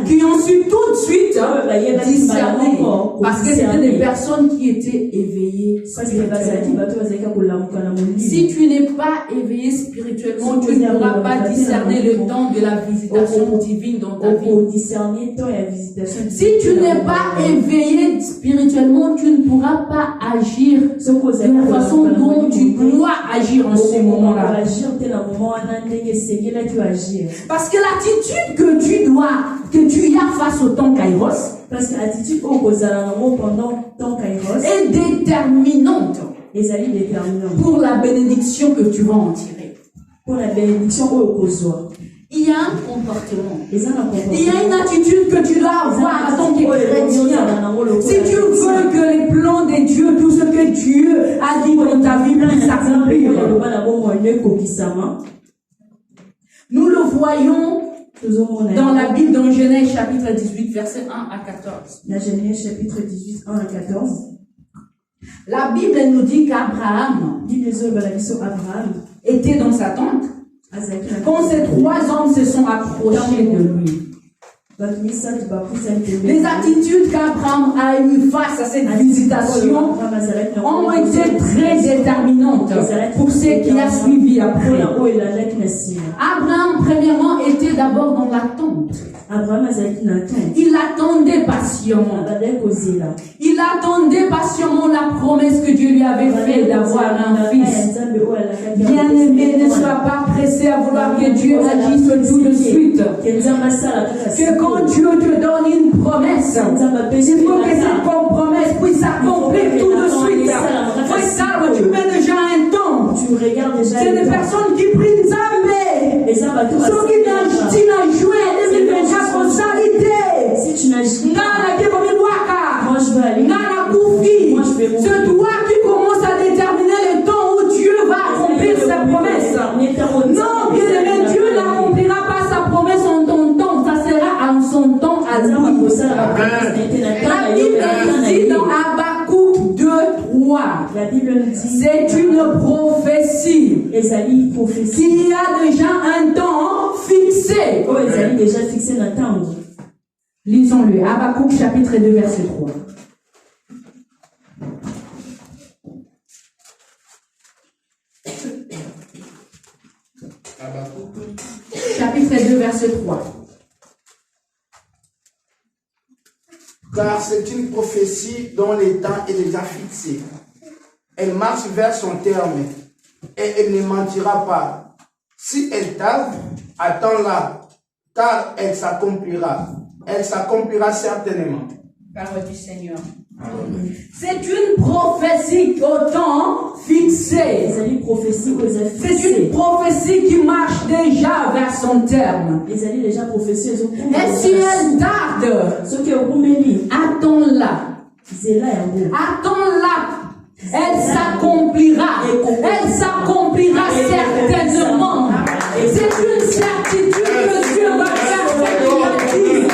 qui ont su tout de suite discerner, parce que c'était des personnes qui étaient éveillées spirituellement. Si tu n'es pas éveillé spirituellement, tu ne pourras pas discerner le temps de la visitation divine dans ta vie. Si tu n'es pas éveillé spirituellement, tu ne pourras pas agir de la façon dont tu dois agir en ce moment-là. Parce que l'attitude que tu as face au temps Kairos, est déterminante pour la bénédiction que tu vas en tirer. Il y a un comportement Il y a une attitude que tu dois avoir en tant que chrétien. Si tu veux que les plans de Dieu, tout ce que Dieu a dit dans ta vie puisse s'accomplir, nous le voyons dans la Bible, dans Genèse chapitre 18, verset 1 à 14. La Genèse chapitre 18, 1 à 14. La Bible nous dit qu'Abraham était dans sa tente quand ces trois hommes se sont approchés de lui. Les attitudes qu'Abraham a eues face à cette visitation ont été très déterminantes pour ce qui a suivi après. Abraham, premièrement, était d'abord dans l'attente. Il attendait patiemment. Il attendait patiemment la promesse que Dieu lui avait faite d'avoir un fils. Bien-aimé, ne sois pas pressé à vouloir que Dieu agisse tout de suite. Que quand Dieu te donne une promesse, il faut que cette promesse puisse s'accomplir tout de suite. Frère, tu mets déjà un temps. C'est des personnes qui prient Nzambe. Ceux qui n'ont joué des responsabilités. Si tu n'as joué, c'est toi qui commences à déterminer le temps où Dieu va accomplir sa promesse. Non, bien-aimé, Dieu n'accomplira pas sa promesse en ton temps. Ça sera en son temps à lui. La Bible dit dans Habakkuk 2:3. C'est une prophétie qui a déjà un temps fixé. Lisons-le. Habakkuk chapitre 2 verset 3. Chapitre 2 verset 3. Car c'est une prophétie dont le temps est déjà fixé. Elle marche vers son terme et elle ne mentira pas. Si elle tarde, attends-la, car elle s'accomplira. Elle s'accomplira certainement. Parole du Seigneur. C'est une prophétie au temps fixé. C'est une prophétie qui marche déjà vers son terme. Et si elle tarde, attends-la. Attends-la. Elle s'accomplira. Elle s'accomplira certainement. C'est une certitude que Dieu va faire ce qu'il a dit.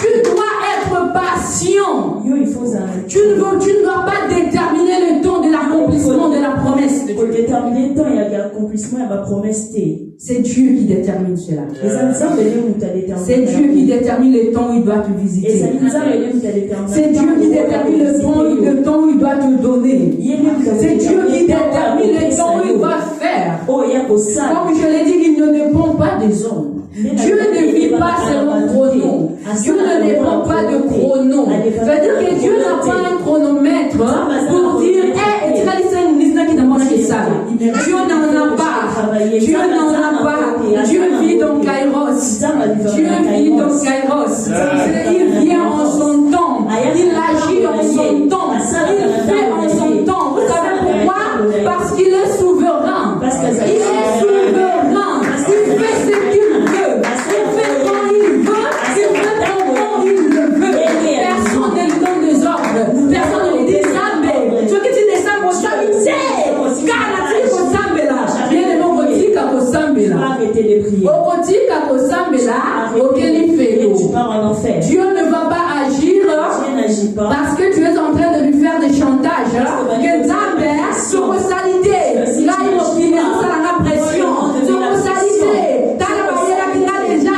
Tu dois être patient. Tu ne dois pas déterminer le temps de l'accomplissement de la promesse de Dieu. C'est Dieu qui détermine cela. C'est Dieu qui détermine le temps où il doit te visiter. C'est Dieu qui détermine le temps où il doit te donner. C'est Dieu qui détermine le temps où il va faire. Comme je l'ai dit, il ne dépend pas des hommes. Dieu ne vit pas selon chrono. Dieu ne dépend pas de chrono. Ça veut dire que Dieu n'a pas un chronomètre pour dire Dieu n'en a pas. Dieu n'en a pas. Dieu vit dans Kairos. Dieu vit dans Kairos. Il vient en son temps. Il agit en son temps. Il fait en son temps. Vous savez pourquoi? Parce qu'il est souverain. Il est souverain. Il fait ce qu'il veut. Il fait quand il veut. Il fait quand il le veut. Personne ne lui donne des ordres. Personne ne lui dit Zambé. Ce que tu descends au Zambé. Dieu ne va pas agir parce que tu es en train de lui faire des chantages. Que Zambé, sorosalité, là il a la pression. Sorosalité, t'as la barrière qui a déjà.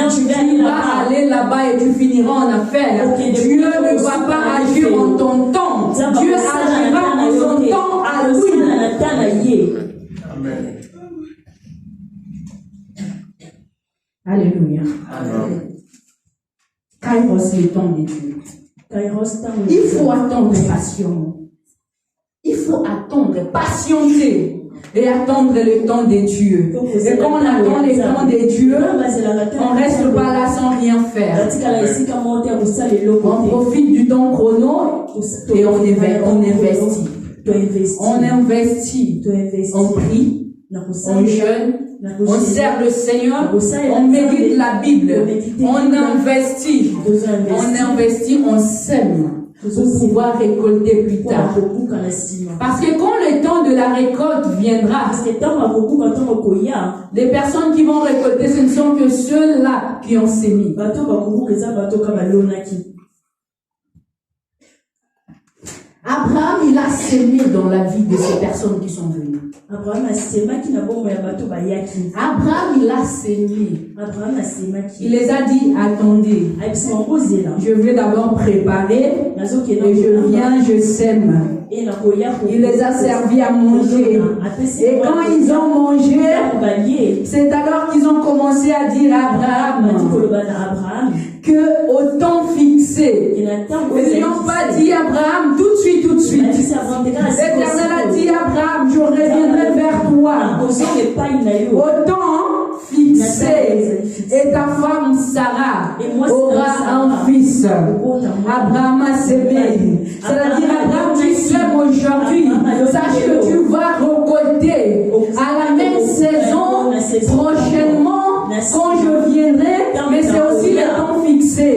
Tu vas aller là-bas et tu finiras en affaires. Dieu ne va pas agir en ton temps. Dieu agira en son temps à lui. Amen. Alléluia. Kairos, le temps de Dieu. Il faut attendre patiemment. Il faut attendre, patienter. Et attendre le temps de Dieu. Et quand on attend le temps de Dieu, on ne reste pas là sans rien faire. On profite du temps chrono et on investit. On investit. On prie, on jeûne, On sert le Seigneur, on médite la Bible, on investit, on sème pour pouvoir récolter plus tard. Parce que quand le temps de la récolte viendra, les personnes qui vont récolter, ce ne sont que ceux-là qui ont sémé. Abraham, il a sémé dans la vie de ces personnes qui sont venues. Abraham, il a sémé. Il les a dit, attendez, je vais d'abord préparer et je viens, je sème. Il les a servis à manger. Et quand ils ont mangé, c'est alors qu'ils ont commencé à dire à Abraham que au temps fixé, ils n'ont pas dit à Abraham tout de suite. L'Éternel a dit à Abraham, je reviendrai vers toi au temps fixé, et ta femme Sarah aura un fils. Abraham a sémé. C'est-à-dire, Abraham, tu sèmes aujourd'hui, sache que tu vas récolter à la même saison prochainement quand je viendrai, mais c'est aussi le temps fixé.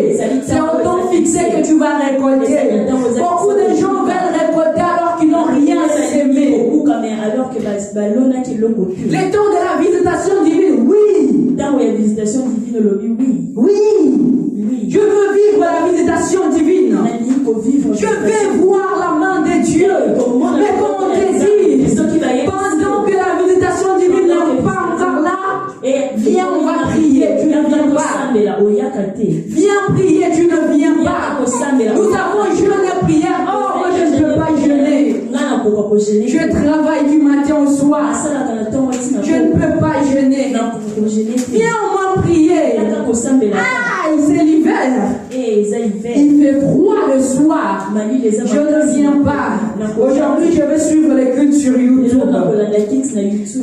C'est au temps fixé que tu vas récolter. Beaucoup de gens veulent récolter alors qu'ils n'ont rien sémé. Le temps de la visitation divine, oui. Je veux vivre la visitation divine. Je vais voir la main de Dieu. Mais comme on te dit, pendant que la visitation divine n'est pas encore là, viens, on va prier, tu ne viens pas. Viens prier, tu ne viens pas. Nous avons jeûné et prière. Oh, moi je ne peux pas jeûner. Je travaille du matin au soir. Je ne peux pas jeûner. Viens, on va prier. Ah, c'est l'hiver. Il fait froid le soir. Je ne viens pas. Aujourd'hui, je vais suivre les cultes sur YouTube.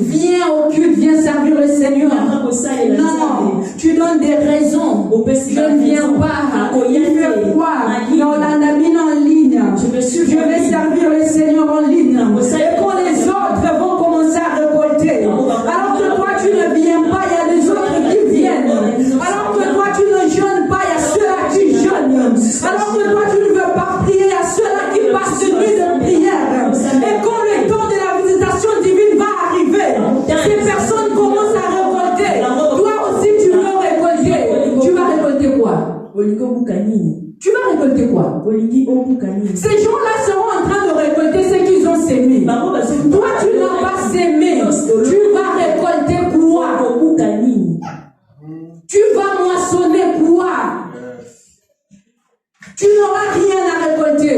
Viens au culte, viens servir le Seigneur. Non, tu donnes des raisons. Je ne viens pas. Il fait froid. Non, la mine en ligne. Je vais servir le Seigneur en ligne. Et quand les autres vont commencer à récolter, alors que toi tu ne viens pas, il y a des autres qui viennent. Alors que toi tu ne jeûnes pas, il y a ceux-là qui jeûnent. Alors que toi tu ne veux pas prier, il y a ceux-là qui passent une nuit de prière. Et quand le temps de la visitation divine va arriver, ces personnes commencent à récolter. Toi aussi tu veux récolter. Tu vas récolter quoi? Tu vas récolter quoi? Ces gens-là seront en train de récolter ce qu'ils ont sémé. Toi, tu n'as pas sémé. Tu vas récolter quoi? Tu vas moissonner quoi? Tu n'auras rien à récolter.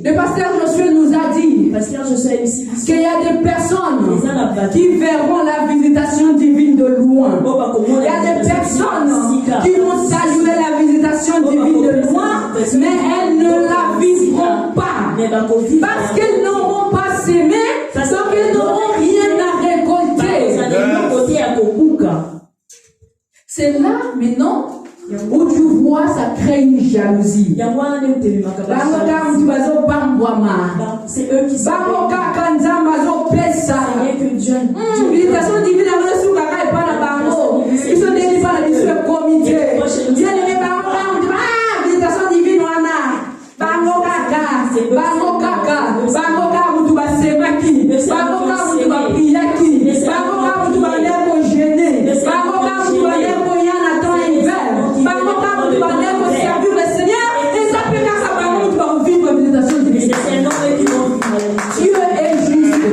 Le pasteur Josué nous a dit qu'il y a des personnes qui verront la visitation divine de loin. Il y a des personnes qui vont saluer la visitation divine de loin, mais elles ne la vivront pas. Parce qu'elles n'auront pas sémé, donc elles n'auront rien à récolter. C'est là maintenant où tu vois, ça crée une jalousie. C'est eux qui sont. Visitation divine, ils sont des comité. Visitation divine, servir le Seigneur et ça peut faire ça par contre va vivre la visitation divine. Dieu est juste.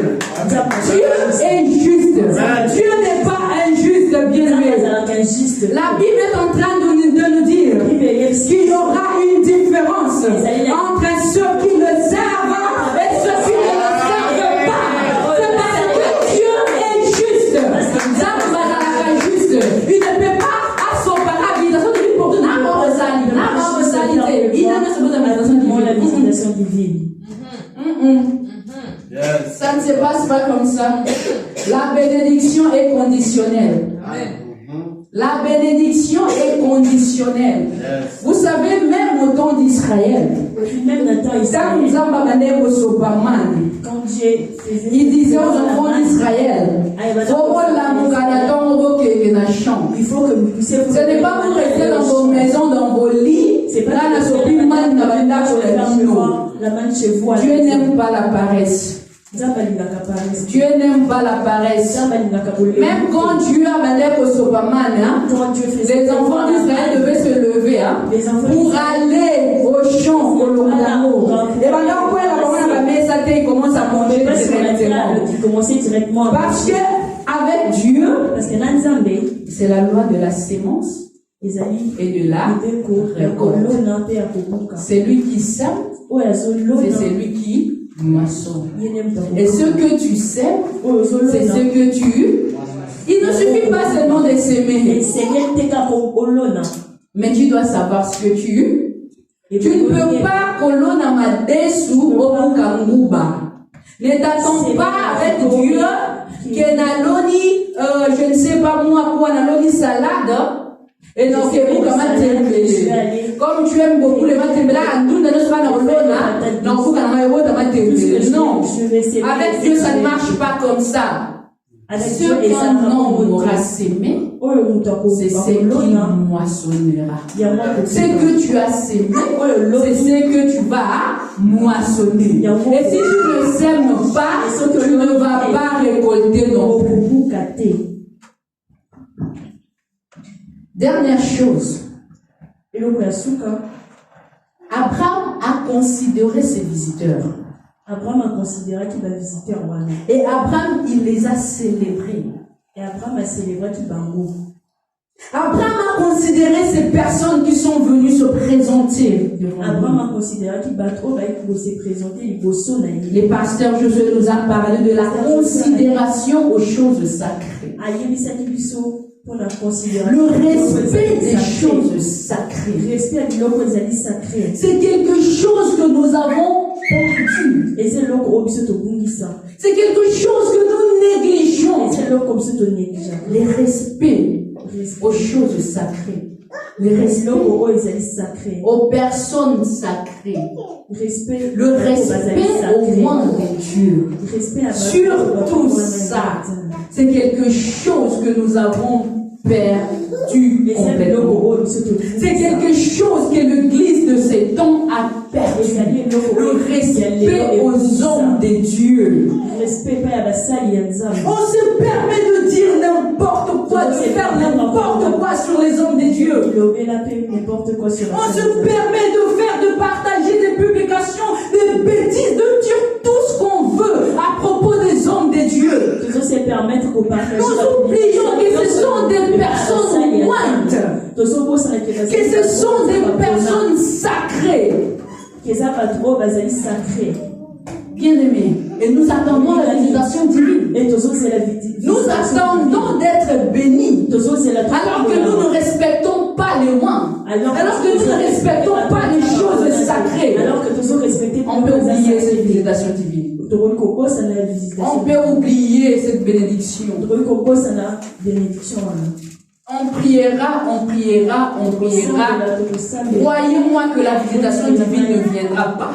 Dieu est juste. Dieu n'est pas injuste, bien-aimé. La Bible est en train de nous dire qu'il y aura une différence entre ceux qui le servent et ceux qui ne le servent pas. C'est parce que Dieu est juste. Il ne peut pas assombrer la visitation divine pour tout n'importe la visitation divine. Ça ne se passe pas comme ça. La bénédiction est conditionnelle. La bénédiction est conditionnelle. Vous savez, même au temps d'Israël, Même dans le temps quand Israël, quand quand Dieu faisait il disait aux enfants d'Israël, il faut que vous puissiez vous ce n'est pas pour rester dans vos maisons, dans vos lits. C'est pas Là, que la vous sopie man n'a pas d'air sur les faire murs. la main chez vous. Dieu n'aime pas la paresse. Dieu n'aime pas la paresse. Même quand Dieu a mandé au Sopaman, les enfants d'Israël devaient se lever pour aller au champ, au Lomano. Et pendant quoi la messe il commence à manger directement. Parce que avec Dieu, c'est la loi de la sémence et de la récolte. C'est lui qui sème, c'est celui qui moissonne. Et ce que tu sèmes, c'est ce que tu... Il ne suffit pas seulement de s'aimer, mais tu dois savoir ce que tu... Tu ne peux pas kolona madesu au Mukambuba. Ne t'attends pas avec Dieu que naloni, je ne sais pas moi quoi, naloni salade. Et donc, comme tu aimes beaucoup les matembela, non, avec Dieu ça ne marche pas comme ça. Ce qu'un homme aura sémé, c'est ce qu'il moissonnera. Ce que tu as sémé, c'est ce que tu vas moissonner. Et si tu ne sèmes pas, tu ne vas pas récolter non plus. Dernière chose, Abraham a considéré ses visiteurs. Abraham a considéré qu'il va visiter en Rwanda. Et Abraham, il les a célébrés. Et Abraham a célébré qu'il bango. Abraham a considéré ces personnes qui sont venues se présenter devant Abraham a considéré qu'il va se présenter. Les pasteurs Josué nous a parlé de la considération aux choses sacrées. Le respect des choses sacrées. C'est quelque chose que nous avons perdu. C'est quelque chose que nous négligeons. Les respects aux choses sacrées. Le respect aux personnes sacrées. Le respect au roi de Dieu. Sur tout ça, c'est quelque chose que nous avons perdu complètement. C'est quelque chose que l'Église de ces temps a perdu. Le respect aux hommes de Dieu. On se permet de dire n'importe quoi, de faire n'importe quoi sur les hommes de Dieu. On se permet de partager des publications, des bêtises, de dire tout ce qu'on veut à propos des hommes de Dieu. Nous oublions que ce sont des personnes mointes, que ce sont des personnes sacrées. Bien-aimés, et nous attendons la visitation divine. Nous attendons d'être bénis. Alors que nous ne respectons pas les lois. Alors que nous ne respectons pas les choses sacrées. On peut oublier cette visitation divine. On peut oublier cette bénédiction. On priera. Croyez-moi que la visitation divine ne viendra pas.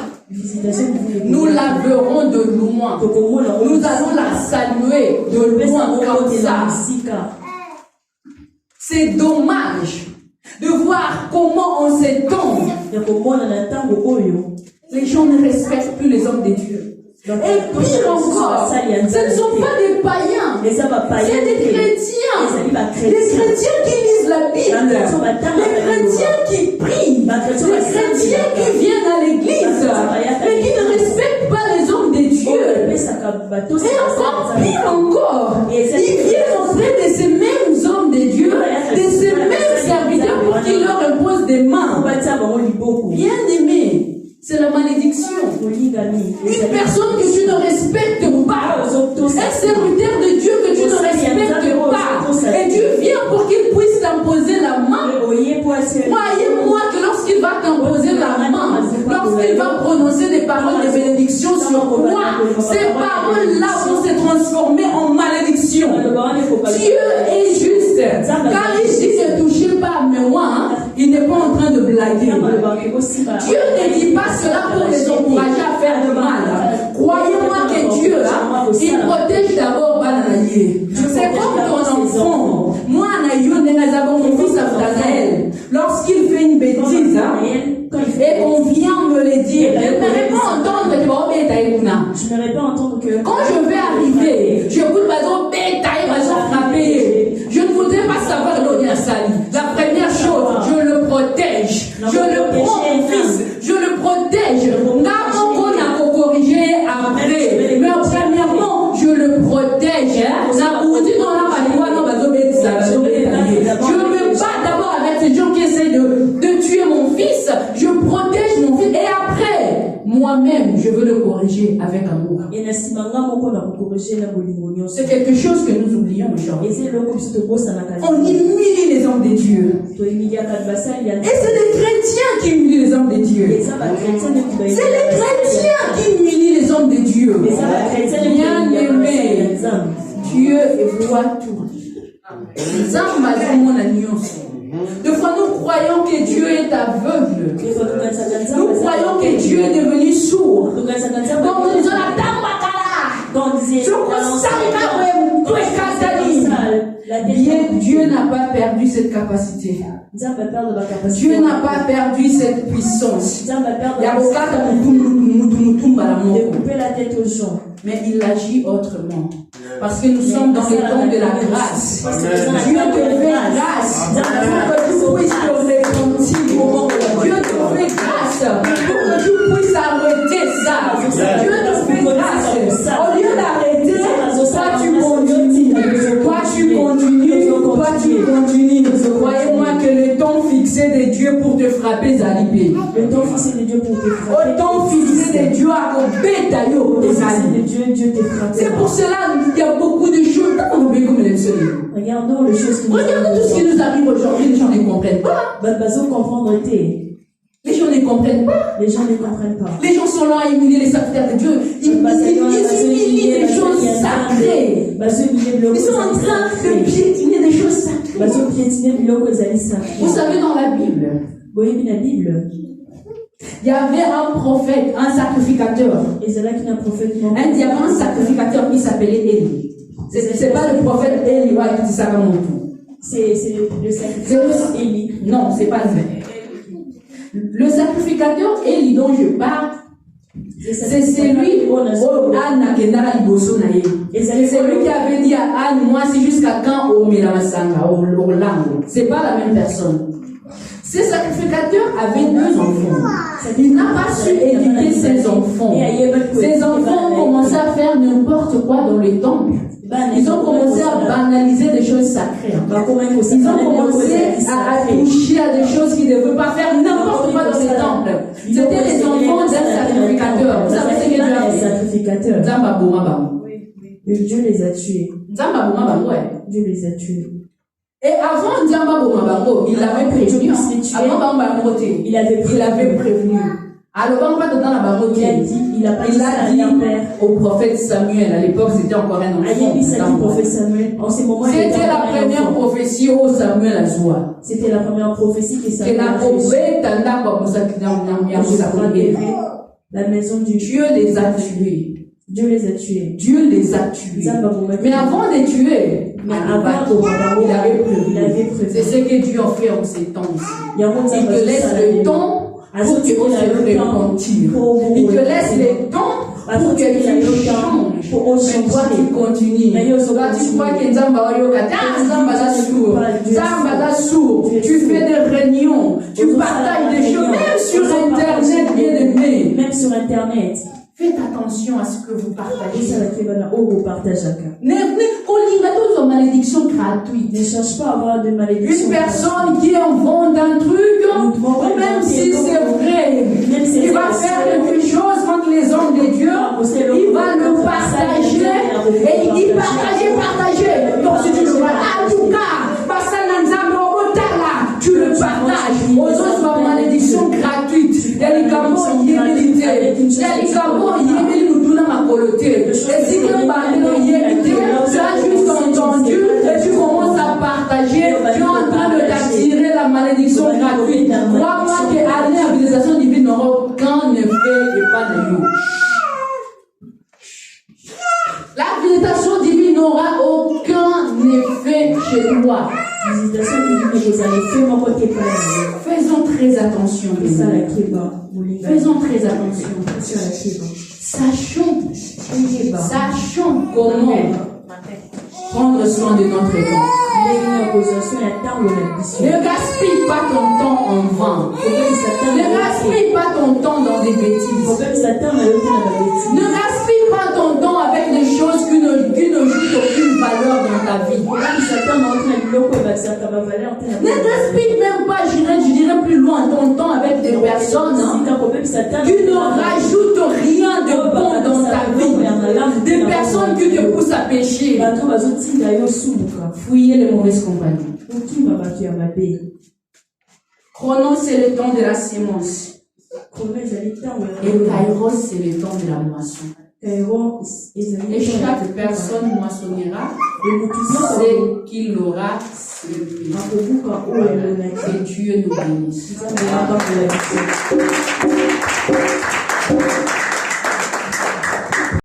Nous la verrons de loin. Nous allons la saluer de loin comme ça. C'est dommage de voir comment en ces temps, les gens ne respectent plus les hommes de Dieu. Et pire encore, ce ne sont pas des païens, c'est des chrétiens. Les chrétiens qui lisent la Bible, les chrétiens qui prient, les chrétiens qui viennent à l'église, mais qui ne respectent pas les hommes de Dieu. Et encore pire encore, ils viennent auprès de ces mêmes hommes de Dieu, de ces mêmes serviteurs pour qu'ils leur imposent des mains. Bien aimés. C'est la malédiction. Une personne que tu ne respectes pas, un serviteur de Dieu que tu ne respectes pas, et tu viens pour qu'il puisse t'imposer la main. Croyez-moi que lorsqu'il va t'imposer la main, lorsqu'il va prononcer des paroles de bénédiction sur toi, ces paroles-là vont se transformer en malédiction. Dieu est juste. Car il dit ne touchez pas à mes mains, il n'est pas en train de de blaguer. Dieu ne dit pas cela pour les encourager à faire de mal. Croyez-moi que Dieu, il protège d'abord Bananaïe. C'est comme ton enfant. Moi, mon fils Nathanaël, lorsqu'il fait une bêtise, et qu'on vient me le dire, je n'aimerais pas entendre que je n'aimerais pas entendre que quand je vais arriver, je vous frapper. Je ne voudrais pas savoir l'audio sali. La première chose, je le protège. Je le prends mon fils. Je le protège. D'abord qu'on a corrigé après. Mais premièrement, je le protège. Je me bats d'abord avec ces gens qui essaient de tuer mon fils. Je protège mon fils. Et après, moi-même, je veux le corriger avec amour. C'est quelque chose que nous oublions aujourd'hui. On humilie les hommes de Dieu. Et c'est les chrétiens qui humilient les hommes de Dieu. C'est les chrétiens qui humilient les hommes de Dieu. Bien aimé, Dieu voit tout. Des fois, nous croyons que Dieu est aveugle. Nous croyons que Dieu est devenu sourd. Donc, nous disons la Dieu n'a pas perdu cette capacité. Dieu n'a pas perdu cette puissance. Mais il agit autrement. Parce que nous sommes dans les temps de la grâce. Dieu te fait grâce pour que tu puisses te repentir. Dieu te fait grâce pour que tu puisses arrêter ça. Dieu te fait grâce. Au lieu d'arrêter, toi tu continues. Croyez-moi que le temps fixé de Dieu pour te frapper, Zalipé. Le temps fixé de Dieu pour te frapper. Au temps fixé de Dieu à Kobetayo. Dieu te frappe. C'est pour cela qu'il y a beaucoup de choses. Regardons les choses qui nous arrivent. Regardons tout ce qui nous arrive aujourd'hui, les gens ne comprennent pas. Les gens ne comprennent pas. Les gens sont là à humilier les serviteurs de Dieu. Ils humilient les choses sacrées. Ils sont en train de piétiner des choses sacrées. Vous savez, dans la Bible, il y avait un prophète, un sacrificateur. Un diamant sacrificateur qui s'appelait Élie. C'est pas le prophète Élie qui dit ça comme tout. C'est le sacrificateur Élie. Non, c'est pas lui. Le sacrificateur Élie dont je parle, c'est celui qui avait dit à Anne, moi c'est jusqu'à quand au Milamasanga, au Lango. C'est pas la même personne. Ce sacrificateur avait 2 enfants. Il n'a pas su éduquer ses enfants. Ses enfants ont commencé à faire n'importe quoi dans les temples. Ils ont commencé à banaliser des choses sacrées. Ils ont commencé à toucher à des choses qu'ils ne devaient pas faire n'importe quoi dans les temples. C'était les enfants d'un sacrificateur. Vous savez ce que Dieu a fait? Dieu les a tués. Dieu les a tués. Et avant Ndiamba Bomabango, il avait prévenu. Il avait prévenu. Alors, il a dit au prophète Samuel, à l'époque c'était encore un enfant. C'était la première prophétie au Samuel à Zoua. C'était la première prophétie que Samuel a reçue. La maison du Dieu les a tués. Dieu les a tués. Dieu les a tués. Mais avant de tuer, il avait prévu. C'est ce que Dieu a fait en ces temps ici. Il te laisse le temps pour que tu te repentir. Il te laisse le temps pour que tu changes. Mais toi tu continues. Toi tu crois que Nzamba est sourd. Tu fais des réunions. Tu partages des choses. Même sur Internet, bien aimé. Même sur Internet. Faites attention à ce que vous partagez. Malédiction gratuite. Ne cherche pas à avoir de malédiction. Une personne qui invente un truc, même si c'est vrai, il va faire quelque chose contre les hommes de Dieu, il va le partager, et il dit partager. Donc si tu le vois, en tout cas, tu le partages. Aux autres, malédiction gratuite. Il y a les gamins, il y a les militaires. Il y a les gamins, il y a les moutons à ma coloté. Et si tu as juste entendu et tu commences à partager, tu es en train de t'attirer la malédiction gratuite. Crois-moi chez toi. visitation divine ekozala efema kote epai na yo. Faisons très attention. Esala keba molinga. Faisons très attention. Esala keba. Sachons comment prendre soin de notre temps. Ne gaspille pas ton temps en vain. Ne gaspille pas ton temps dans des bêtises. Ne gaspille pas ton temps avec des choses qui ne jouent aucune valeur dans ta vie. Ne gaspille même pas, je dirais plus loin, ton temps avec des personnes qui ne rajoutent rien de bon dans ta vie. Des personnes qui te poussent à pécher. Fuyez les mauvaises compagnies. Chronos, c'est le temps de la sémence. Et Kairos, c'est le temps de la moisson. Et chaque personne moissonnera ce qu'il aura semé. Que Dieu nous bénisse.